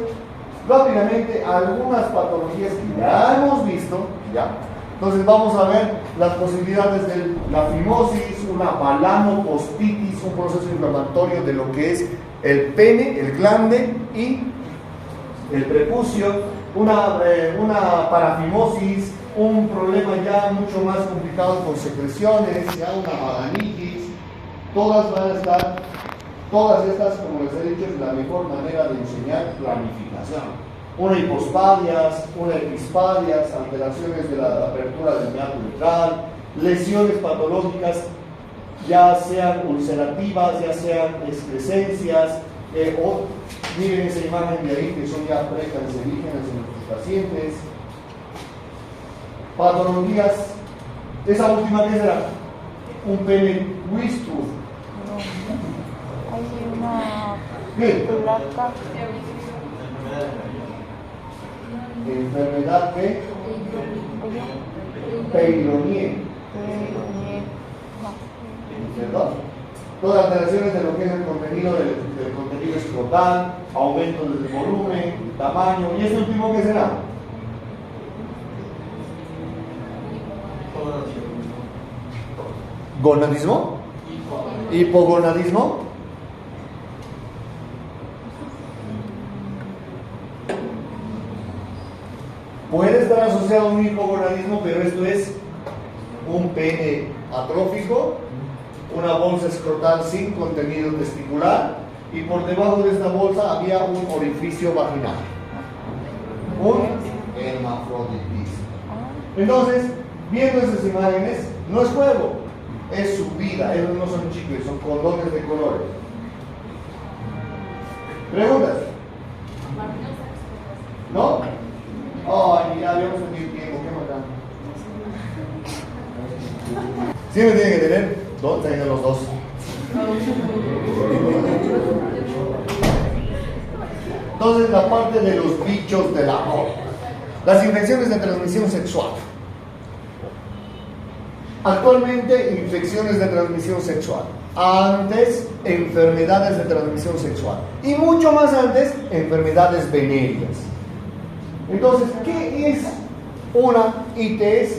rápidamente, algunas patologías que ya hemos visto, ¿ya? Entonces vamos a ver las posibilidades de la fimosis, una balanopostitis, un proceso inflamatorio de lo que es el pene, el glande y el prepucio, una parafimosis, un problema ya mucho más complicado con secreciones, ya una balanitis. Todas van a estar, todas estas, como les he dicho, es la mejor manera de enseñar planificación. Una hipospadias, una epispadias, alteraciones de la apertura del meato uretral, lesiones patológicas, ya sean ulcerativas, ya sean excrescencias, o miren esa imagen de ahí que son ya precancerígenas en nuestros pacientes. Patologías, esa última que será un pene Wistur. Hay una ¿Qué? placa. Enfermedad de Peyronie, ¿verdad? Todas las alteraciones de lo que es el contenido del contenido escrotal, aumento del volumen, tamaño, y este último ¿qué será? ¿Gonadismo? ¿Hipogonadismo? Puede estar asociado a un hipogonadismo, pero esto es un pene atrófico, una bolsa escrotal sin contenido testicular, y por debajo de esta bolsa había un orificio vaginal, un hermafroditis. Entonces, viendo esas imágenes, no es juego, es su vida. Ellos no son chicles, son condones de colores. ¿Preguntas? ¿No? Oh, ya habíamos tenido tiempo, qué bacán. Siempre tienen que tener dos, tengan los dos. Entonces, la parte de los bichos del amor. Las infecciones de transmisión sexual. Actualmente, infecciones de transmisión sexual. Antes, enfermedades de transmisión sexual. Y mucho más antes, enfermedades venéreas. Entonces, ¿qué es una ITS?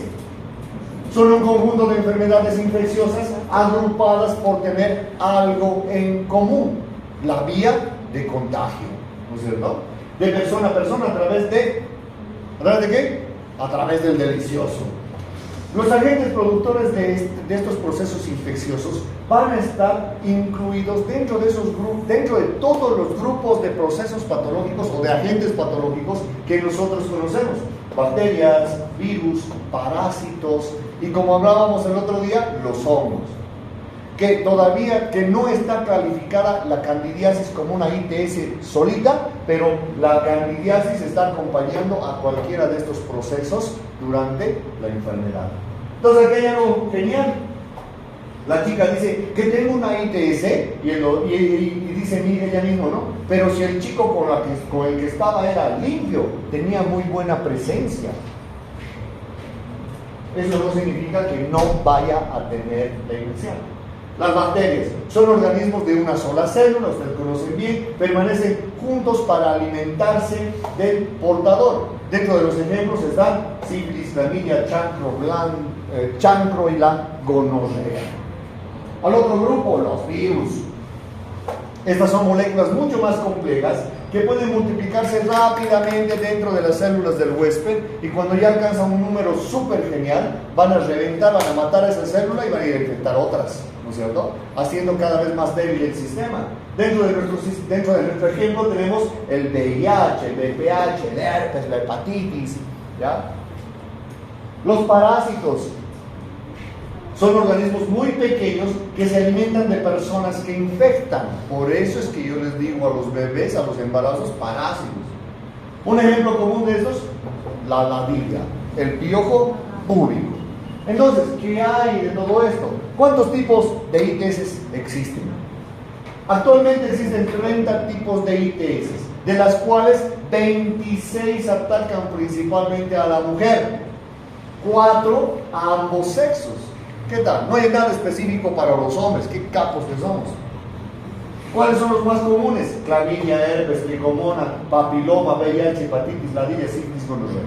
Son un conjunto de enfermedades infecciosas agrupadas por tener algo en común. La vía de contagio, ¿no es cierto? De persona a persona ¿a través de qué? A través del delicioso. Los agentes productores de estos procesos infecciosos van a estar incluidos dentro de esos grupos, dentro de todos los grupos de procesos patológicos o de agentes patológicos que nosotros conocemos. Bacterias, virus, parásitos y, como hablábamos el otro día, los hongos. Que todavía que no está calificada la candidiasis como una ITS solita, pero la candidiasis está acompañando a cualquiera de estos procesos durante la enfermedad. Entonces aquí hay algo genial. La chica dice que tengo una ITS y dice, mire, ella mismo, ¿no? Pero si el chico con el que estaba era limpio, tenía muy buena presencia, eso no significa que no vaya a tener la infección. Las bacterias son organismos de una sola célula, ustedes conocen bien, permanecen juntos para alimentarse del portador. Dentro de los ejemplos están sífilis, clamidia, chancro y la gonorrea. Al otro grupo, los virus. Estas son moléculas mucho más complejas que pueden multiplicarse rápidamente dentro de las células del huésped, y cuando ya alcanzan un número súper genial, van a reventar, van a matar a esa célula y van a ir a infectar otras, ¿no es cierto? Haciendo cada vez más débil el sistema. Dentro de nuestro ejemplo tenemos el VIH, el VPH, el herpes, la hepatitis, ¿ya? Los parásitos son organismos muy pequeños que se alimentan de personas que infectan. Por eso es que yo les digo a los bebés, a los embarazos, parásitos. Un ejemplo común de estos, la ladilla, el piojo púbico. Entonces, ¿qué hay de todo esto? ¿Cuántos tipos de ITS existen? Actualmente existen 30 tipos de ITS, de las cuales 26 atacan principalmente a la mujer, 4 a ambos sexos. ¿Qué tal? No hay nada específico para los hombres. ¿Qué capos que somos? ¿Cuáles son los más comunes? Clamidia, herpes, tricomona, papiloma, VIH, hepatitis, ladilla, sífilis, gonorrea.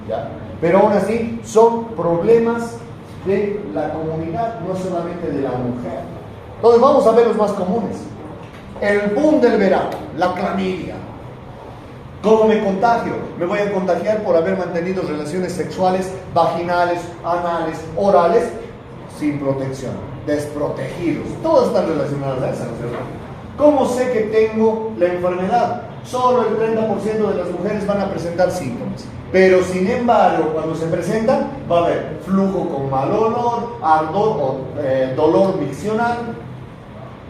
¿Ya? Pero aún así son problemas de la comunidad, no solamente de la mujer. Entonces vamos a ver los más comunes. El boom del verano, la clamidia. ¿Cómo me contagio? Me voy a contagiar por haber mantenido relaciones sexuales vaginales, anales, orales, sin protección, desprotegidos. Todas están relacionadas a esa, ¿no es cierto? ¿Cómo sé que tengo la enfermedad? Solo el 30% de las mujeres van a presentar síntomas. Pero sin embargo, cuando se presentan, va a haber flujo con mal olor, ardor o dolor miccional,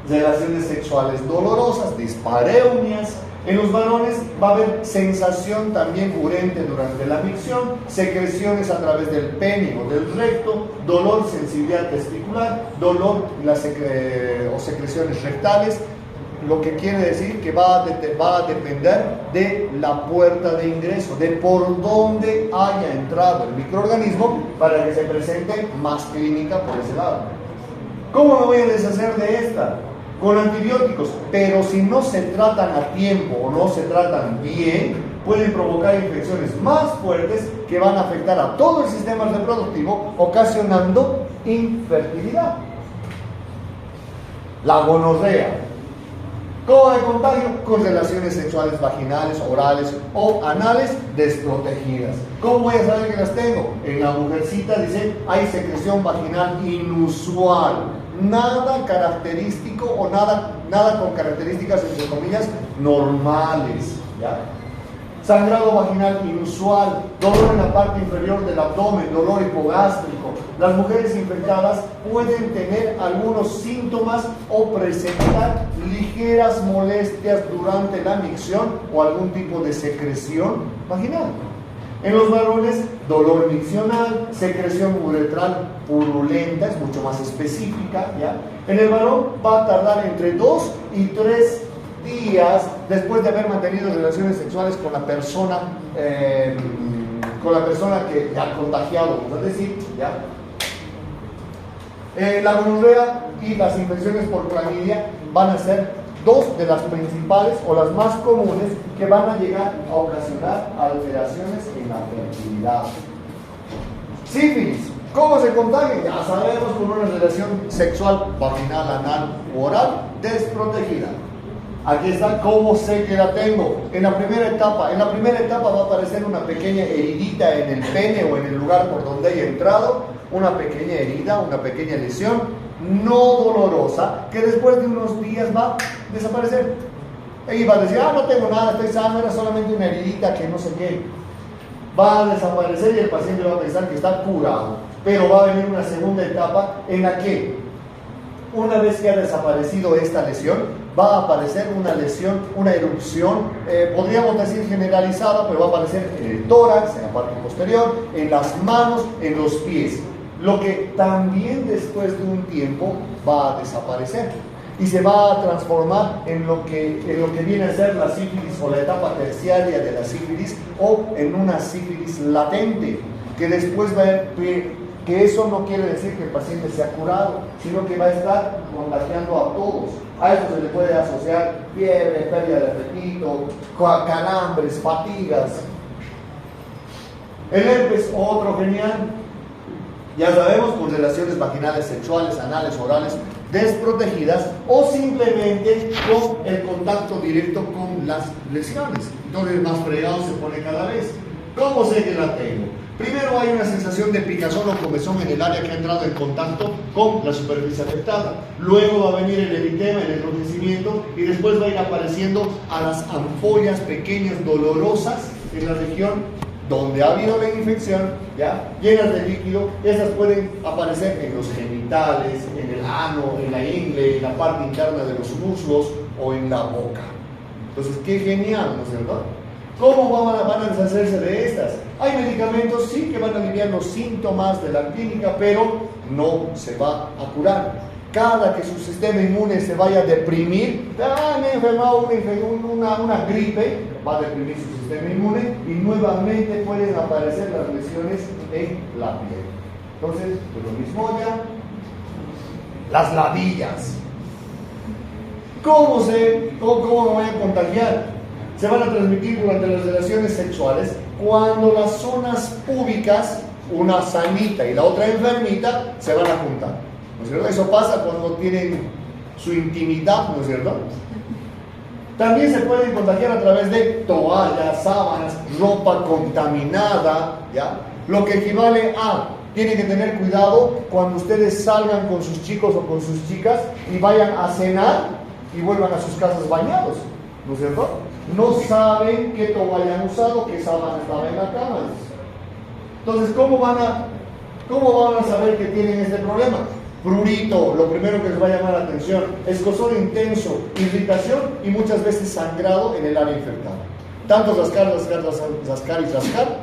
relaciones sexuales dolorosas, dispareunias. En los varones va a haber sensación también urente durante la micción, secreciones a través del pene o del recto, dolor, sensibilidad testicular, dolor o secreciones rectales, lo que quiere decir que va a depender de la puerta de ingreso, de por dónde haya entrado el microorganismo para que se presente más clínica por ese lado. ¿Cómo me voy a deshacer de esta? Con antibióticos, pero si no se tratan a tiempo o no se tratan bien, pueden provocar infecciones más fuertes que van a afectar a todo el sistema reproductivo, ocasionando infertilidad. La gonorrea. ¿Cómo de contagio? Con relaciones sexuales vaginales, orales o anales desprotegidas. ¿Cómo voy a saber que las tengo? En la mujercita dice, hay secreción vaginal inusual. Nada característico o nada con características, entre comillas, normales, ¿ya? Sangrado vaginal inusual, dolor en la parte inferior del abdomen, dolor hipogástrico. Las mujeres infectadas pueden tener algunos síntomas o presentar ligeras molestias durante la micción o algún tipo de secreción vaginal. En los varones, dolor miccional, secreción uretral purulenta, es mucho más específica, ¿ya? En el varón va a tardar entre 2 y 3 días después de haber mantenido relaciones sexuales con la persona que ya ha contagiado, vamos a decir, ¿ya? La gonorrea y las infecciones por clamidia van a ser 2 de las principales o las más comunes que van a llegar a ocasionar alteraciones en la fertilidad. Sífilis. ¿Cómo se contagia? Ya sabemos, con una relación sexual vaginal, anal u oral desprotegida. Aquí está cómo sé que la tengo. En la primera etapa va a aparecer una pequeña heridita en el pene o en el lugar por donde haya entrado, una pequeña herida, una pequeña lesión, no dolorosa, que después de unos días va a desaparecer. Ella va a decir, no tengo nada, estoy sano, era solamente una heridita que no sé qué. Va a desaparecer y el paciente va a pensar que está curado. Pero va a venir una segunda etapa en la que, una vez que ha desaparecido esta lesión, va a aparecer una lesión, una erupción, podríamos decir generalizada, pero va a aparecer en el tórax, en la parte posterior, en las manos, en los pies. Lo que también después de un tiempo va a desaparecer y se va a transformar en lo que viene a ser la sífilis o la etapa terciaria de la sífilis, o en una sífilis latente, que después va a... Que eso no quiere decir que el paciente se ha curado, sino que va a estar contagiando a todos. A eso se le puede asociar fiebre, pérdida de apetito, calambres, fatigas. El herpes, otro genial. Ya sabemos, con relaciones vaginales, sexuales, anales, orales, desprotegidas, o simplemente con el contacto directo con las lesiones. Entonces, más fregado se pone cada vez. ¿Cómo sé que la tengo? Primero hay una sensación de picazón o comezón en el área que ha entrado en contacto con la superficie afectada. Luego va a venir el eritema, el enrojecimiento, y después va a ir apareciendo a las ampollas pequeñas dolorosas en la región donde ha habido la infección, ¿ya? Llenas de líquido. Estas pueden aparecer en los genitales, en el ano, en la ingle, en la parte interna de los muslos o en la boca. Entonces, qué genial, ¿no es cierto? ¿Cómo van a deshacerse de estas? Hay medicamentos, sí, que van a aliviar los síntomas de la clínica, pero no se va a curar. Cada que su sistema inmune se vaya a deprimir, me he enfermado una gripe, va a deprimir su sistema inmune y nuevamente pueden aparecer las lesiones en la piel. Entonces, pues lo mismo ya. Las ladillas. ¿Cómo me voy a contagiar? Se van a transmitir durante las relaciones sexuales cuando las zonas púbicas, una sanita y la otra enfermita, se van a juntar, ¿no es cierto? Eso pasa cuando tienen su intimidad, ¿no es cierto? También se pueden contagiar a través de toallas, sábanas, ropa contaminada, ¿ya? Lo que equivale a, tienen que tener cuidado cuando ustedes salgan con sus chicos o con sus chicas y vayan a cenar y vuelvan a sus casas bañados, ¿no es cierto? No saben qué toalla han usado, qué sábana estaba en la cama. Entonces, ¿cómo van a saber que tienen este problema? Prurito, lo primero que les va a llamar la atención, escozor intenso, irritación y muchas veces sangrado en el área infectada. Tanto rascar,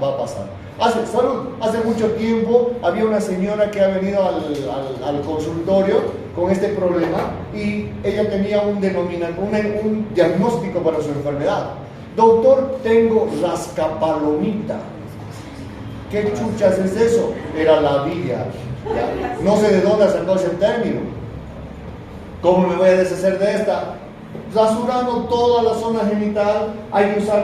va a pasar. Hace mucho tiempo había una señora que ha venido al consultorio con este problema y ella tenía un diagnóstico para su enfermedad. Doctor, tengo rascapalomita. ¿Qué chuchas es eso? Era ladilla. ¿Ya? No sé de dónde sacó ese término. ¿Cómo me voy a deshacer de esta? Rasurando toda la zona genital.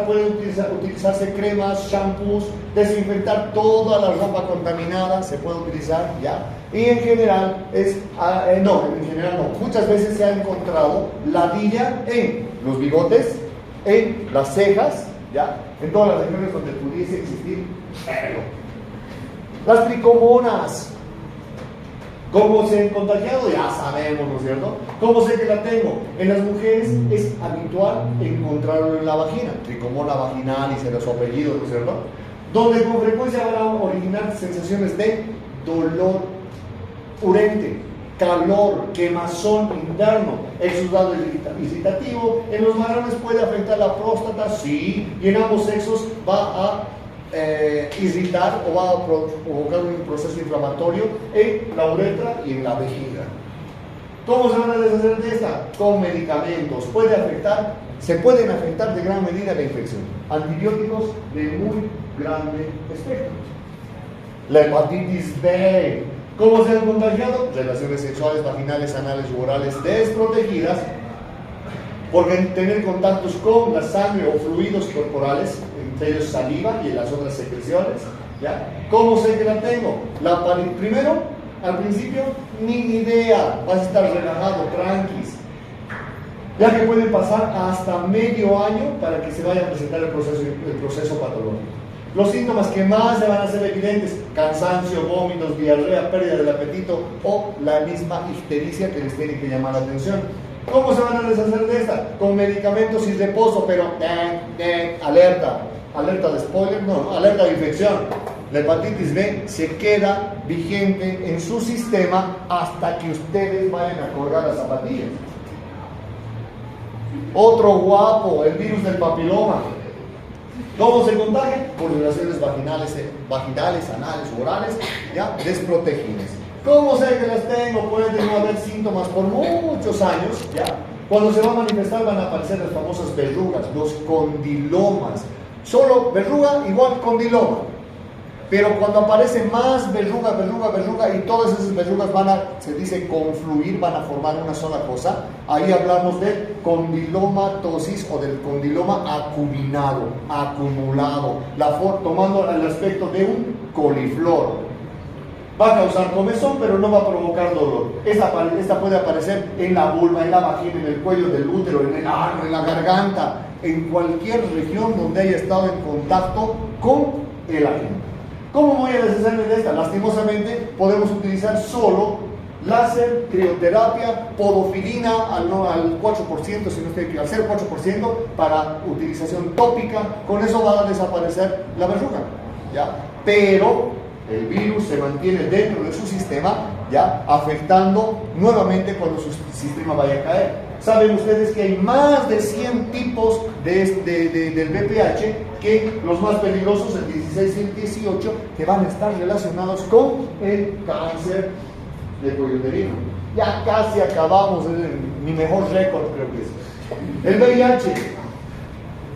Pueden utilizarse cremas, shampoos, desinfectar toda la ropa contaminada, se puede utilizar, ¿ya? Y en general muchas veces se ha encontrado ladilla en los bigotes, en las cejas, ¿ya? En todas las regiones donde pudiese existir pelo. Las tricomonas. ¿Cómo se han contagiado? Ya sabemos, ¿no es cierto? ¿Cómo sé que la tengo? En las mujeres es habitual encontrarlo en la vagina, tricomona vaginalis era su apellido, ¿no es cierto? Donde con frecuencia van a originar sensaciones de dolor urente, calor, quemazón interno, exudado irritativo. En los varones puede afectar la próstata, sí, y en ambos sexos va a irritar o va a provocar un proceso inflamatorio en la uretra y en la vejiga. ¿Cómo se van a deshacer de esta? Con medicamentos. Se pueden afectar de gran medida la infección. Antibióticos de muy grande espectro. La hepatitis B. ¿Cómo se han contagiado? Relaciones sexuales, vaginales, anales u orales desprotegidas, porque tener contactos con la sangre o fluidos corporales, entre ellos saliva y las otras secreciones, ¿ya? ¿Cómo sé que la tengo? Primero, al principio, ni idea, vas a estar relajado, tranquis. ya que pueden pasar hasta medio año para que se vaya a presentar el proceso patológico. Los síntomas que más se van a hacer evidentes: cansancio, vómitos, diarrea, pérdida del apetito o la misma ictericia que les tiene que llamar la atención. ¿Cómo se van a deshacer de esta? Con medicamentos y reposo, pero alerta de spoiler, no, alerta de infección. La hepatitis B se queda vigente en su sistema hasta que ustedes vayan a colgar las zapatillas. Otro guapo, el virus del papiloma. ¿Cómo se contagia? Por relaciones vaginales, anales, orales, ya, desprotegidas. ¿Cómo sé que las tengo? Pueden no haber síntomas por muchos años, ya. Cuando se va a manifestar van a aparecer las famosas verrugas, los condilomas. Solo verruga igual condiloma. Pero cuando aparece más verruga y todas esas verrugas van a, se dice, confluir, van a formar una sola cosa, ahí hablamos de condilomatosis o del condiloma acuminado, acumulado, tomando el aspecto de un coliflor. Va a causar comezón, pero no va a provocar dolor. Esta puede aparecer en la vulva, en la vagina, en el cuello del útero, en el ano, en la garganta, en cualquier región donde haya estado en contacto con el agente. ¿Cómo voy a deshacerme de esta? Lastimosamente podemos utilizar solo láser, crioterapia, podofilina al 4%, si no estoy equivocado, al 0,4% para utilización tópica. Con eso va a desaparecer la verruga, ¿ya? Pero el virus se mantiene dentro de su sistema, ¿ya? Afectando nuevamente cuando su sistema vaya a caer. Saben ustedes que hay más de 100 tipos del VPH, que los más peligrosos, el 16 y el 18, que van a estar relacionados con el cáncer de cuello uterino. Ya casi acabamos, mi mejor récord creo que es. El VIH,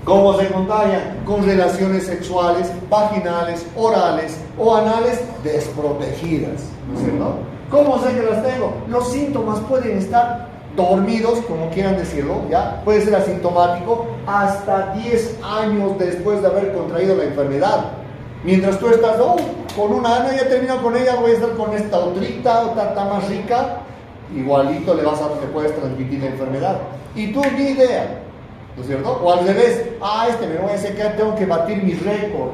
¿cómo se contagia? Con relaciones sexuales, vaginales, orales o anales desprotegidas, ¿no es cierto? ¿Cómo sé que las tengo? Los síntomas pueden estar dormidos, como quieran decirlo, ¿ya? Puede ser asintomático hasta 10 años después de haber contraído la enfermedad. Mientras tú estás, con una Ana ya termino con ella, voy a estar con esta otrita, otra más rica, igualito le puedes transmitir la enfermedad. Y tú ni idea, ¿no es cierto? O al revés, me voy a secar, tengo que batir mi récord.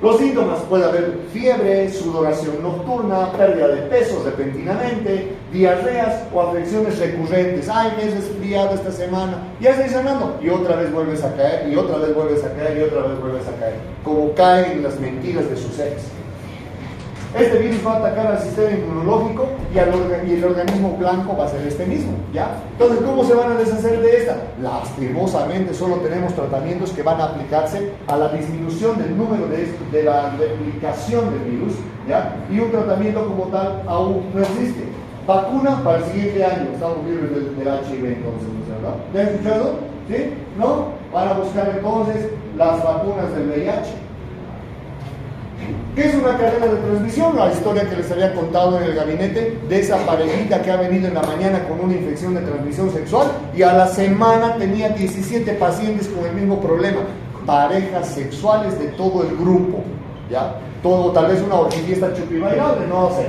Los síntomas: puede haber fiebre, sudoración nocturna, pérdida de peso repentinamente, diarreas o afecciones recurrentes. Me he resfriado esta semana, ya estoy sanando, y otra vez vuelves a caer, y otra vez vuelves a caer, y otra vez vuelves a caer. Como caen en las mentiras de sus ex. Este virus va a atacar al sistema inmunológico y el organismo blanco va a ser este mismo, ¿ya? Entonces, ¿cómo se van a deshacer de esta? Lastimosamente, solo tenemos tratamientos que van a aplicarse a la disminución del número de la replicación del virus, ¿ya? Y un tratamiento como tal aún no existe. Vacuna para el siguiente año, estamos libres del HIV entonces, ¿verdad? ¿Ya han escuchado? ¿Sí? ¿No? Van a buscar entonces las vacunas del VIH. ¿Qué es una cadena de transmisión? La historia que les había contado en el gabinete de esa parejita que ha venido en la mañana con una infección de transmisión sexual y a la semana tenía 17 pacientes con el mismo problema. Parejas sexuales de todo el grupo, ¿ya? Todo, tal vez una orgifiesta chupibailable, no sé.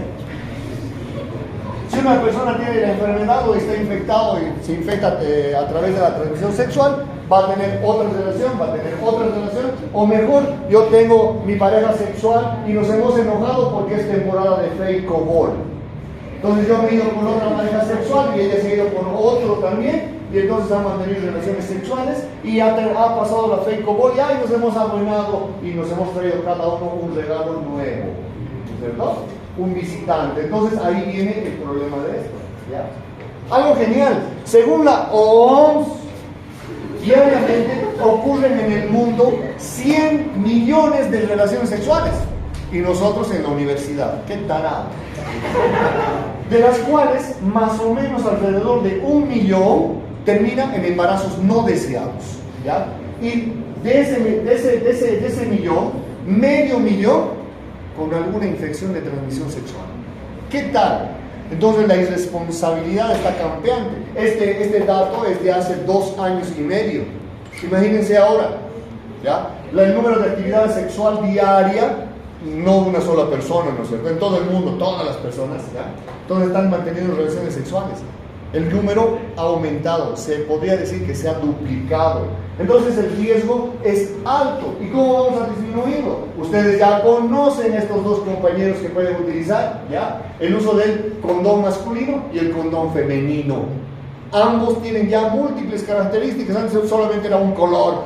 Si una persona tiene la enfermedad o está infectado y se infecta a través de la transmisión sexual, va a tener otra relación, o mejor, yo tengo mi pareja sexual y nos hemos enojado porque es temporada de fake ball. Entonces yo me he ido con otra pareja sexual y ella se ha ido con otro también, y entonces han mantenido relaciones sexuales y ha pasado la fake ball y nos hemos arruinado y nos hemos traído cada uno un regalo nuevo, ¿cierto? Un visitante. Entonces ahí viene el problema de esto, ¿ya? Algo genial, según la OMS, diariamente ocurren en el mundo 100 millones de relaciones sexuales y nosotros en la universidad, qué tarado, de las cuales más o menos alrededor de 1 millón terminan en embarazos no deseados, ¿ya? Y de ese millón, medio millón con alguna infección de transmisión sexual. ¿Qué tal? Entonces la irresponsabilidad está campeante. Este dato es de hace 2 años y medio. Imagínense ahora, ¿ya? El número de actividad sexual diaria, no una sola persona, ¿no es cierto? En todo el mundo, todas las personas, ¿ya? Todos están manteniendo relaciones sexuales. el número ha aumentado, se podría decir que se ha duplicado. Entonces el riesgo es alto. ¿Y cómo vamos a disminuirlo? Ustedes ya conocen estos dos compañeros que pueden utilizar, ¿ya? El uso del condón masculino y el condón femenino. Ambos tienen ya múltiples características. Antes solamente era un color,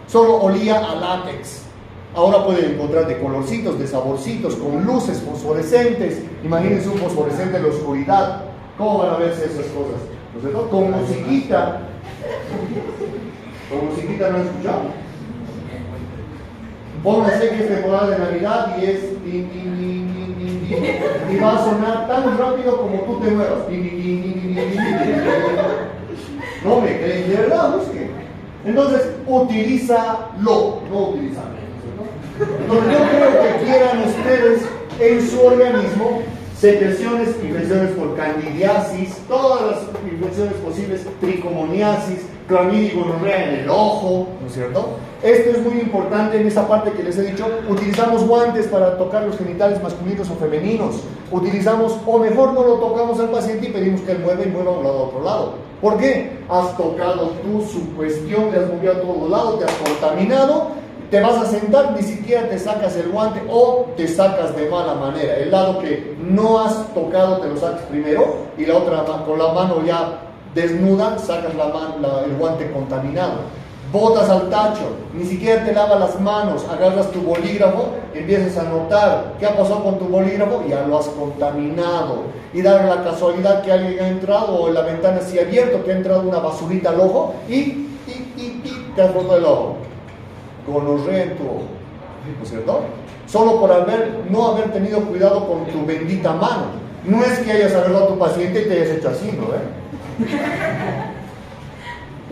solo olía a látex. Ahora pueden encontrar de colorcitos, de saborcitos, con luces fosforescentes. Imagínense un fosforescente en la oscuridad. ¿Cómo van a verse esas cosas? ¿No es cierto? Con musiquita. Con musiquita, ¿no han escuchado? Pónganse que es temporada de Navidad y es y va a sonar tan rápido como tú te muevas. No me creen, de verdad, busquen. Entonces, utilízalo, no utilizarlo. Entonces, yo creo que quieran ustedes en su organismo secreciones, infecciones por candidiasis, todas las infecciones posibles, tricomoniasis, clamidia y gonorrea en el ojo, ¿no es cierto? Esto es muy importante en esa parte que les he dicho. Utilizamos guantes para tocar los genitales masculinos o femeninos. Utilizamos, o mejor no lo tocamos al paciente y pedimos que él mueva y mueva a un lado a otro lado. ¿Por qué? Has tocado tú su cuestión, le has movido a todo lado, te has contaminado. Te vas a sentar, ni siquiera te sacas el guante o te sacas de mala manera. El lado que no has tocado te lo sacas primero y la otra con la mano ya desnuda sacas el guante contaminado. Botas al tacho, ni siquiera te lavas las manos, agarras tu bolígrafo, empiezas a notar qué ha pasado con tu bolígrafo y ya lo has contaminado. Y dar la casualidad que alguien ha entrado o en la ventana así abierto, que ha entrado una basurita al ojo y te has roto el ojo. Gonorrea en tu ojo, ¿no es cierto? Solo por no haber tenido cuidado con tu bendita mano. No es que hayas agarrado a tu paciente y te hayas hecho así, ¿no?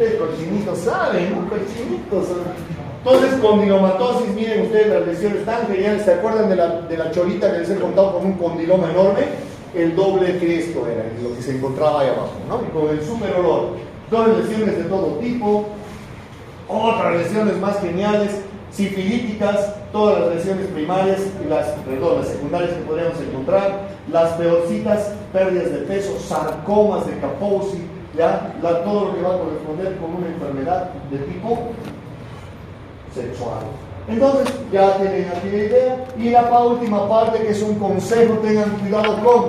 El cochinito sabe, ¿no? Cochinitos. Entonces, condilomatosis, miren ustedes las lesiones tan geniales. ¿Se acuerdan de la cholita que les he contado con un condiloma enorme? El doble que esto era, lo que se encontraba ahí abajo, ¿no? Y con el super olor. Todas lesiones de todo tipo. Otras lesiones más geniales, sifilíticas, todas las lesiones primarias y las secundarias que podríamos encontrar, las peorcitas, pérdidas de peso, sarcomas de Kaposi, ¿ya? Todo lo que va a corresponder con una enfermedad de tipo sexual. Entonces, ya tienen aquí la idea. Y la última parte, que es un consejo: tengan cuidado con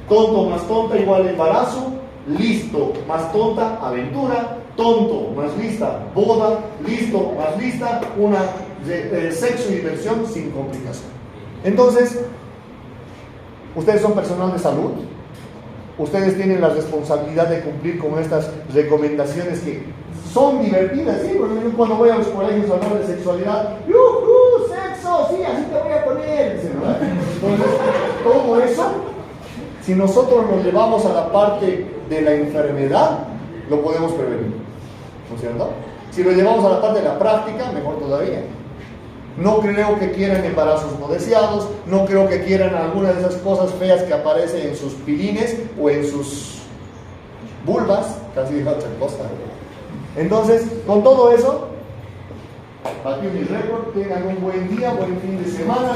tonto más tonta igual embarazo, listo más tonta, aventura, tonto más lista, boda, listo más lista, una sexo y diversión sin complicación. Entonces, ustedes son personal de salud, ustedes tienen la responsabilidad de cumplir con estas recomendaciones que son divertidas, ¿sí? Porque yo cuando voy a los colegios a hablar de sexualidad, ¡yujú! ¡Sexo! Sí, así te voy a poner. Entonces, todo eso, si nosotros nos llevamos a la parte de la enfermedad, lo podemos prevenir, ¿no es cierto? Si lo llevamos a la parte de la práctica, mejor todavía. No creo que quieran embarazos no deseados, no creo que quieran alguna de esas cosas feas que aparecen en sus pilines o en sus vulvas, casi otra cosa. Entonces, con todo eso, aquí mi récord, tengan un buen día, buen fin de semana.